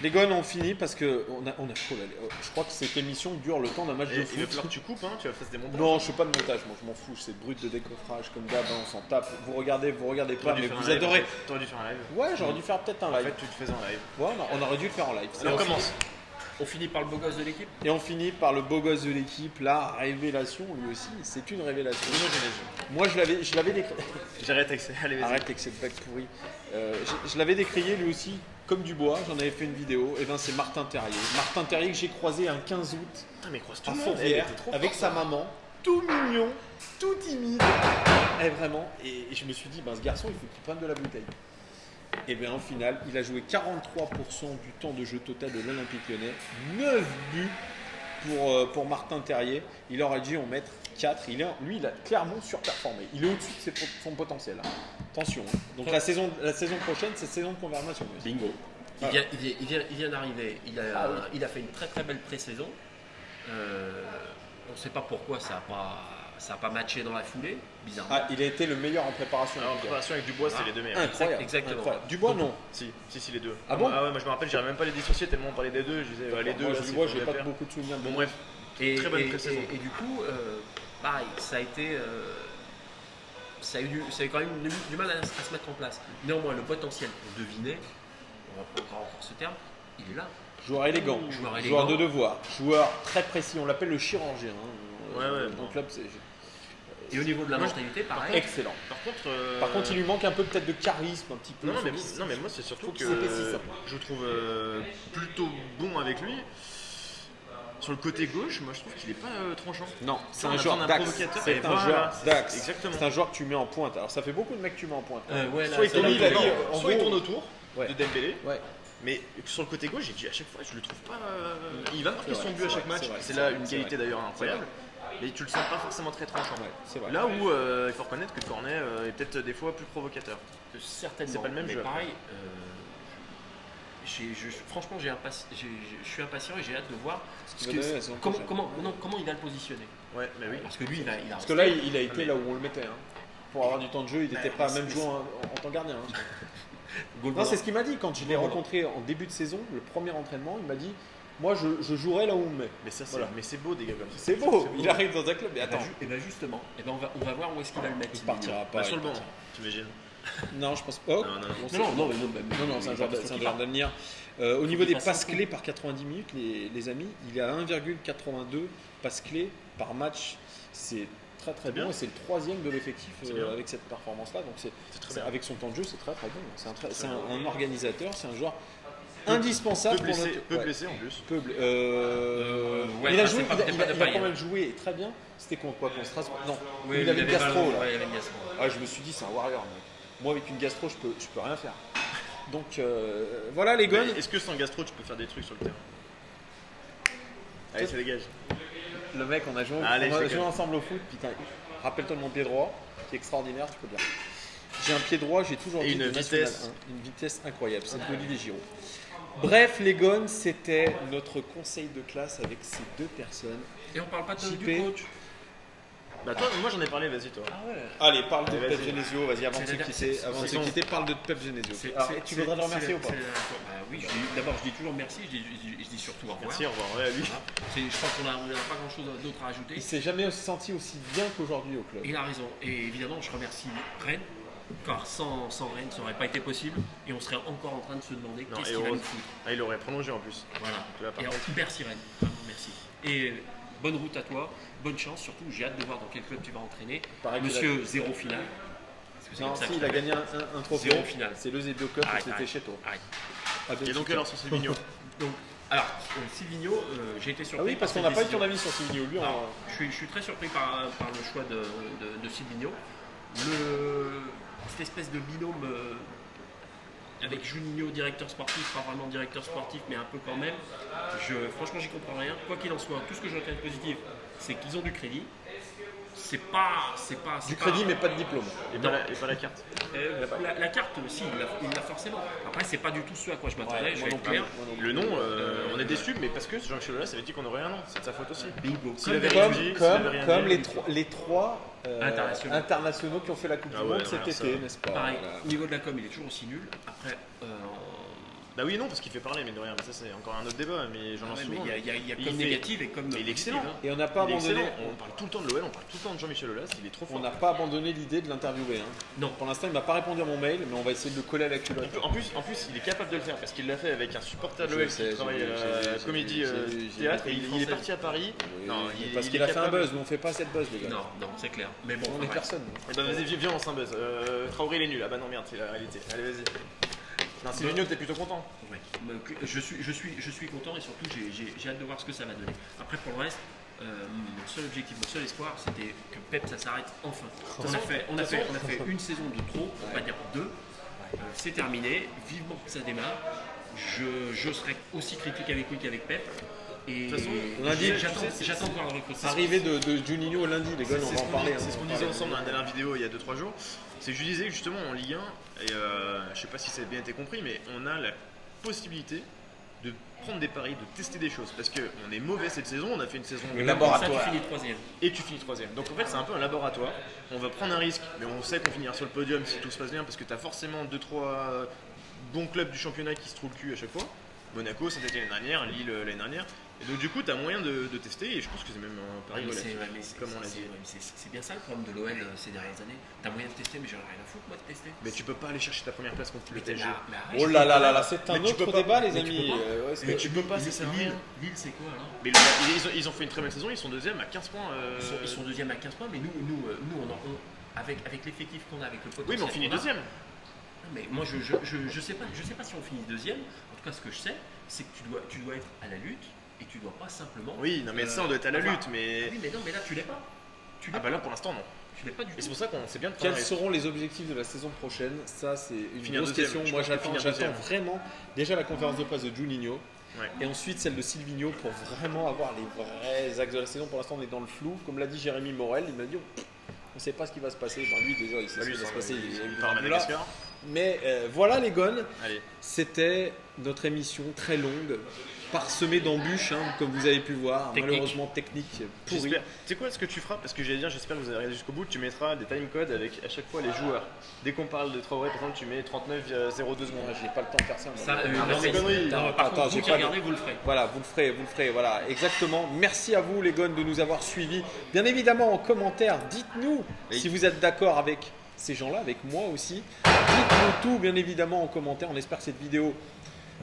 Les gars, on finit parce que on a trop. Je crois que cette émission dure le temps d'un match Et de il va foot. falloir que tu coupes, hein, tu vas faire des montages. Non, je fais pas de montage, moi je m'en fous, c'est brut de décoffrage comme d'hab, hein, on s'en tape. Vous regardez pas, mais vous adorez. T'aurais dû faire un live. Ouais, j'aurais dû faire peut-être un En live. fait, tu te faisais en live. Ouais, on aurait dû le faire en live. Alors commence. On finit par le beau gosse de l'équipe. Et on finit par le beau gosse de l'équipe, la révélation, lui aussi, c'est une révélation. Bruno Genesio. Moi je l'avais décrié. J'arrête avec ça. Allez, vas-y. Arrête avec cette blague pourrie. Je l'avais décrié lui aussi comme Dubois, j'en avais fait une vidéo, et ben c'est Martin Terrier. Martin Terrier que j'ai croisé un 15 août Ah mais croise tout à le monde. Fourvière Elle était trop avec forte. sa maman, tout mignon, tout timide. Et vraiment, et je me suis dit, ben ce garçon il faut qu'il prenne de la bouteille. Et bien au final, il a joué 43% du temps de jeu total de l'Olympique Lyonnais, 9 buts pour Martin Terrier. Il aurait dû en mettre 4. Lui, il a clairement surperformé. Il est au-dessus de son potentiel. Hein. Attention. Hein. Donc la saison prochaine, c'est saison de confirmation. Bingo. Il vient d'arriver. Il a fait une très très belle pré-saison. On ne sait pas pourquoi ça n'a pas matché dans la foulée. Bizarrement. Ah, il a été le meilleur en préparation. Alors en préparation avec Dubois, c'est les deux meilleurs. Incroyable. Exactement. Incroyable. Dubois, non. Si, les deux. Ah bon? Ah ouais, moi je me rappelle, j'arrivais même pas les dissocier tellement on parlait des deux. Je disais, les deux, Moi, là, Dubois, c'est j'ai pour pas les pairs. beaucoup de souvenirs. Bon, bref. Très bonne pré-saison. Et du coup, pareil, ça a été. Ça a eu quand même du mal à se mettre en place. Néanmoins, le potentiel pour deviner, on va prendre encore ce terme, il est là. Joueur élégant, joueur de devoir, joueur très précis. On l'appelle le chirurgien. Hein. Ouais, Dans le club, c'est Et au niveau de la mentalité, pareil. excellent. Par contre, il lui manque un peu peut-être de charisme, un petit peu. Non, mais moi c'est surtout Faut que qu'il s'épaississe un peu. je trouve plutôt bon avec lui. Sur le côté gauche, moi je trouve qu'il est pas tranchant. Non, c'est On un a joueur besoin d'un d'axe. provocateur. C'est Et un voilà, joueur c'est- d'axe. exactement. C'est un joueur que tu mets en pointe. Alors ça fait beaucoup de mecs que tu mets en pointe. Ouais, là, Soit il ça tourne, va, en soit il gros- tourne autour Ouais. de Dembélé, Ouais. mais sur le côté gauche, j'ai dit à chaque fois, je le trouve pas. Il va marquer C'est son vrai, but à c'est chaque vrai, match. c'est vrai, C'est c'est là vrai, une c'est qualité vrai. d'ailleurs incroyable. Mais tu le sens pas forcément très tranchant. Ouais, c'est vrai. Là où il faut reconnaître que Cornet est peut-être des fois plus provocateur. Certainement. C'est pas le même mais jeu. pareil, franchement, je suis impatient et j'ai hâte de voir qu'il va donner la saison prochaine. comment il va le positionner. Ouais, mais oui. Parce que lui, il a Parce que là, il a été là où on le mettait. Hein. Pour avoir du temps de jeu, il n'était pas même joué en tant que gardien. Hein. Non, c'est ce qu'il m'a dit quand je l'ai rencontré en début de saison, le premier entraînement. Il m'a dit, moi, je jouerai là où on me met. Mais ça, c'est Voilà. mais c'est beau des gars comme ça. C'est beau. Il arrive dans un club. Mais Et attends, bien justement, on va voir où est-ce qu'il va le mettre. il partira pas. Pas sur le il banc, partira. t'imagines. Non, je pense pas. Oh, Non, non, non. on sait. Non, C'est un il joueur faut qu'il joueur parte. d'avenir. Au niveau qu'il des fasse passes un coup. clés par 90 minutes, les amis, il est à 1,82 passes clés par match. C'est très très bien. bon et c'est le troisième de l'effectif C'est bien. avec cette performance-là. Donc très bien. avec son temps de jeu, c'est très très bon. C'est un organisateur, c'est un joueur indispensable Peu blessé, notre- peu ouais. blessé en plus. Peu bl- ouais, il a enfin, joué, c'est pas- il a- c'est il pas a- de il a paille, quand hein. même joué très bien. C'était contre Strasbourg. Non, Oui, il avait une gastro là. Ouais, il avait une gastro. Ah, je me suis dit, c'est un warrior, mec. Moi, avec une gastro, je peux rien faire. Donc, voilà, les gars. Mais est-ce que sans gastro, tu peux faire des trucs sur le terrain? Allez, ça dégage. Le mec, on a joué, Allez, on a je joué déconne. ensemble au foot. Putain, rappelle-toi de mon pied droit, qui est extraordinaire, tu peux dire. J'ai un pied droit, j'ai toujours Et dit une de National vitesse. 1, une vitesse incroyable. C'est Olivier Giroud. Bref, les gones, c'était notre conseil de classe avec ces deux personnes. Et on parle pas du JP. coach. Bah toi, moi j'en ai parlé, vas-y toi. Ah ouais. Allez, parle de Allez, Pep vas-y. Genesio, vas-y, avant de C'est se la- quitter, c'est- avant de c'est- se quitter, parle de Pep Genesio. C'est- Alors, c'est- tu voudrais le c'est- remercier ou pas? Oui, d'abord je dis toujours merci, je dis surtout au revoir. Merci, au revoir. Ouais, lui. Voilà. Je pense qu'on n'a pas grand chose d'autre à ajouter. Il s'est jamais senti aussi bien qu'aujourd'hui au club. Il a raison. Et évidemment, je remercie Rennes, car sans Rennes, ça n'aurait pas été possible. Et on serait encore en train de se demander Non, qu'est-ce et qu'il va heureux. nous foutre. Ah, il aurait prolongé en plus. Voilà. Tu vas pas. Et merci Rennes, vraiment merci. Et bonne route à toi, bonne chance surtout. J'ai hâte de voir dans quel club tu vas entraîner. Pareil que Monsieur Zéro Final. Parce que c'est Non, comme ça si, que il a je gagné un trophée. Zéro finale. C'est le Zebio Cup, Arrête, c'était arrête. chez toi. Arrête. Et donc alors sur Silvino. Donc, alors, Silvino, j'ai été surpris. Ah oui, parce qu'on cette n'a pas eu décision. ton avis sur Silvino. Lui, Alors, je suis très surpris par le choix de Silvino. Cette espèce de binôme avec Juninho, directeur sportif, pas vraiment directeur sportif, mais un peu quand même. Franchement, j'y comprends rien. Quoi qu'il en soit, tout ce que je retiens de positif, c'est qu'ils ont du crédit. C'est pas. du crédit, mais pas de diplôme. Et pas la carte. La carte, si, il l'a forcément. Après, c'est pas du tout ce à quoi je m'attendais, je moi vais non être plus. clair. Moi non plus. Le nom, on est déçu, mais parce que Jean-Michel Aulas avait dit qu'on aurait un nom. C'est de sa faute aussi. Bingo. S'il avait Comme, rien dit, s'il comme, avait rien comme dit. les trois internationaux qui ont fait la Coupe Ah du ouais, Monde non, cet ça- été, n'est-ce pas? Pareil, Voilà. au niveau de la com, il est toujours aussi nul. Après, Bah oui, non, parce qu'il fait parler, mais de rien. Mais ça, c'est encore un autre débat. Mais j'en lance souvent. il y a Il comme fait- négative et comme mais il est positive, excellent. hein. Et on n'a pas Il est abandonné. excellent. On parle tout le temps de l'OL, on parle tout le temps de Jean-Michel Aulas. Il est trop On fort. n'a pas abandonné l'idée de l'interviewer. Hein. Non. Pour l'instant, il m'a pas répondu à mon mail, mais on va essayer de le coller à la culotte. En plus, il est capable de le faire parce qu'il l'a fait avec un supporter de Je l'OL sais, qui travaille j'ai à vu, la j'ai comédie vu, j'ai vu, théâtre et j'ai vu. il est parti à Paris. Oui, Non, parce il qu'il est a fait un capable. buzz, nous on fait pas cette buzz, les gars. Non, c'est clair. Mais bon, On est bref. personne. Eh ben vas-y, viens, on lance un buzz. Traoré, il est nul. Ah bah non, merde, c'est la réalité. Allez, vas-y. Non, Silvino, t'es plutôt content. Ouais. Je suis content et surtout j'ai hâte de voir ce que ça va donner. Après pour le reste, mon seul objectif, mon seul espoir, c'était que Pep ça s'arrête enfin. On a fait une saison de trop, on va dire deux. C'est terminé, vivement que ça démarre. Je serai aussi critique avec lui qu'avec Pep. Et De toute façon, lundi, j'attends de voir le recrutement. Arrivée de Juninho lundi, les gars, on va en parler. C'est ce qu'on disait ensemble dans la dernière vidéo il y a 2-3 jours. C'est que je disais que justement en Ligue 1, et je sais pas si ça a bien été compris, mais on a la possibilité de prendre des paris, de tester des choses. Parce qu'on est mauvais cette saison, on a fait une saison Le de laboratoire. Ça, tu finis troisième. et tu finis troisième. Donc en fait c'est un peu un laboratoire. On va prendre un risque, mais on sait qu'on finira sur le podium si tout se passe bien parce que tu as forcément 2-3 bons clubs du championnat qui se trouvent le cul à chaque fois. Monaco, Saint-Étienne l'année dernière, Lille l'année dernière. Et donc du coup tu as moyen de tester et je pense que c'est même un pari relatif, comme on l'a dit. C'est bien ça le problème de l'OL ces dernières années. T'as moyen de tester, mais j'en ai rien à foutre moi de tester. Mais tu peux pas aller chercher ta première place contre le Mais t'es PSG. là, mais arrête. Oh là là là là, c'est un Mais tu peux autre pas. débat, les Mais tu amis. peux pas. Ouais, c'est- Mais tu peux pas, ça sert à rien. Lille, c'est quoi alors? Mais ils ont fait une très belle saison, ils sont deuxième à 15 points. Ils sont deuxième à 15 points, mais nous avec l'effectif qu'on a, avec le potentiel. Oui, mais on finit qu'on a- deuxième. Non, mais moi je sais pas si on finit deuxième. En tout cas, ce que je sais, c'est que tu dois être à la lutte et tu dois pas simplement. Oui, non, mais ça, on doit être à la avoir- lutte, mais. Oui, mais non, mais là tu l'es pas. Tu l'es Ah bah là pour l'instant, non. Tu l'es pas du Et tout. c'est pour ça qu'on sait bien de Quels prendre un risque. seront les objectifs de la saison prochaine? Ça, c'est une Finir grosse deuxième. question. Je Moi, pense que finir j'attends deuxième. vraiment déjà la conférence de presse de Juninho Ouais. et ensuite celle de Silvino pour vraiment avoir les vrais axes de la saison. Pour l'instant, on est dans le flou. Comme l'a dit Jérémy Morel, il m'a dit on ne sait pas ce qui va se passer. Ben, lui, déjà, il sait Bah, ce lui, qui va se passer. Il il est part à là. Madagascar. Mais voilà, les gones. Allez. C'était notre émission très longue, parsemée d'embûches, hein, comme vous avez pu voir. Technique. Malheureusement, technique pourrie. J'espère. Tu sais quoi, ce que tu feras, parce que j'allais dire, j'espère que vous allez regarder jusqu'au bout, tu mettras des timecodes avec à chaque fois les joueurs. Dès qu'on parle de Traoré, par exemple, tu mets 39,02 secondes. Moi, j'ai pas le temps de faire ça. moi. Ça, Ah, non, c'est mais- connerie. Par Attends, contre, j'ai vous qui pas- regardez, vous le ferez. Voilà, vous le ferez, voilà, exactement. Merci à vous les gones de nous avoir suivis. Bien évidemment en commentaire, dites-nous Oui. si vous êtes d'accord avec ces gens-là, avec moi aussi. Dites-nous tout bien évidemment en commentaire. On espère que cette vidéo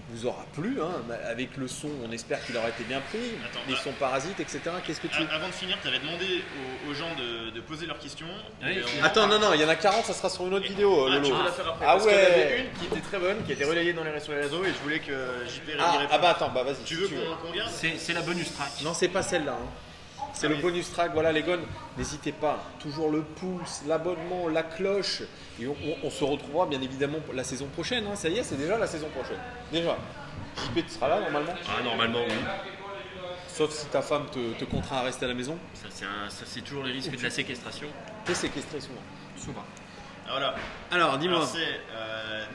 vous aura plu. Hein. Avec le son, on espère qu'il aura été bien pris. Attends, les sons parasites, etc. Qu'est-ce que tu... Avant de finir, tu avais demandé aux gens de poser leurs questions. Oui, Et c'est- Attends, non, il y en a 40, ça sera sur une autre vidéo, Ah, Lolo. tu veux la faire après Ah parce qu'il y en ouais. avait une qui était très bonne, qui a été relayée sur les réseaux et je voulais que JP y réponde. Ah bah attends, bah vas-y. Tu si veux veux. qu'on regarde C'est la bonus track. Non, c'est pas celle-là. hein. C'est Ah le oui. bonus track. Voilà, les gones, n'hésitez pas. Toujours le pouce, l'abonnement, la cloche. Et on se retrouvera bien évidemment la saison prochaine. hein. Ça y est, c'est déjà la saison prochaine. Déjà. JP, tu seras là normalement. Ah, normalement, oui. Sauf si ta femme te contraint à rester à la maison. Ça, c'est toujours les risques de la séquestration. T'es séquestré souvent. Souvent. Ah, voilà. Alors, dis-moi. Alors, c'est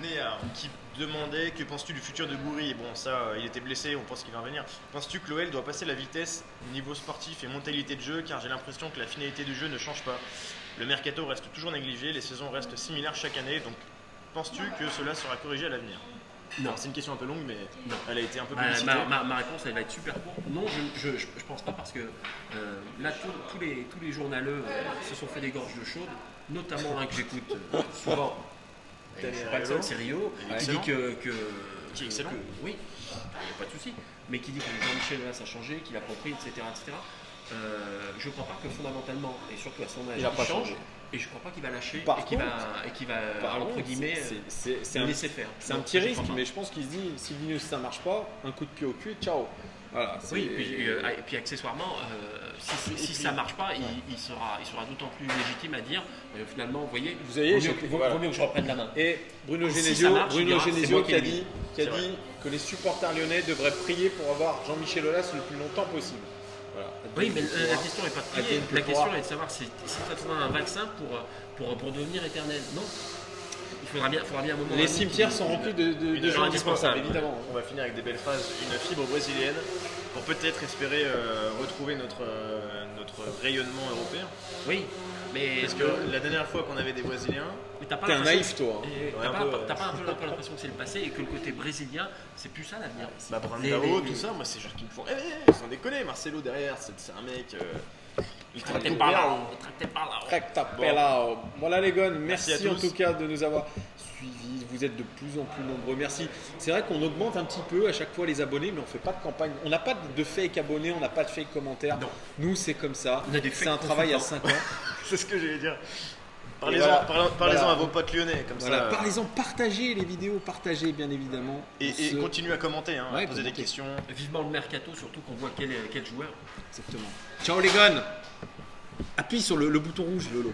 Néa qui demandait que penses-tu du futur de Gouiri. Bon, ça, il était blessé, on pense qu'il va revenir. Penses-tu que l'OL doit passer la vitesse niveau sportif et mentalité de jeu, car j'ai l'impression que la finalité du jeu ne change pas. Le mercato reste toujours négligé, les saisons restent similaires chaque année, donc penses-tu que cela sera corrigé à l'avenir? Non. C'est une question un peu longue, mais Non. elle a été un peu Ma, publicitée. ma réponse elle va être super courte. Non, je pense pas parce que là tous les journaleux se sont fait des gorges de chaude, notamment un que j'écoute souvent, Paxson Serio, qui dit Excellent. que Qui est excellent. oui, il n'y a pas de souci, mais qui dit que Jean-Michel Aulas a changé, qu'il a compris, etc. Je ne crois pas que fondamentalement, et surtout à son âge, Il a pas change. changé. Et je ne crois pas qu'il va lâcher Par et qu'il va Par entre contre, guillemets, c'est un, laisser faire. c'est un Non, petit je risque, crois pas. mais je pense qu'il se dit si Vinicius ça marche pas, un coup de pied au cul, ciao. Voilà, Oui, et puis accessoirement, si ça marche pas, il sera d'autant plus légitime à dire finalement, vous voyez, Vous voyez, vaut mieux que je reprenne la main. Et Bruno Si Genesio, ça marche, il dira, c'est moi qui a qui l'ai dit, mis. qui a C'est dit que les supporters lyonnais devraient prier pour avoir Jean-Michel Aulas le plus longtemps possible. Voilà. Oui, mais la question n'est pas de prier, Advienne que la question pourra. est de savoir si tu as besoin d'un vaccin pour devenir éternel. Non. Il faudra bien un moment. Les cimetières sont remplis de gens indispensables, évidemment. On va finir avec des belles phrases. Une fibre brésilienne pour peut-être espérer retrouver notre rayonnement européen. Oui, mais Parce que la dernière fois qu'on avait des Brésiliens, t'as pas T'es un l'impression- naïf, toi. et Ouais, T'as un pas, peu, t'as pas un peu l'impression que c'est le passé et que le côté brésilien, c'est plus ça l'avenir. bah Les- Brandao, les- tout ça, moi c'est genre qui me font rêver, sans déconner. Marcelo derrière, c'est un mec. Il traite Traité de par merde. là, traité par là. Tracta Pelao. Voilà les gars, merci Merci à en tous. tout cas de nous avoir suivis. Vous êtes de plus en plus nombreux. Merci. C'est vrai qu'on augmente un petit peu à chaque fois les abonnés, mais on fait pas de campagne. On n'a pas de fake abonnés, on n'a pas de fake commentaires. Non. Nous, c'est comme ça. On a des C'est fake un travail à consultants. 5 ans. C'est ce que j'allais dire. voilà. Parlez-en Voilà. à vos potes lyonnais, comme Voilà, ça. parlez-en, partagez les vidéos, partagez bien évidemment. Et Ce- continuez à commenter, hein, Ouais, à poser des commentez. questions. Vivement le mercato, surtout qu'on voit quel joueur. Exactement. Ciao les gars. Appuie sur le bouton rouge, Lolo.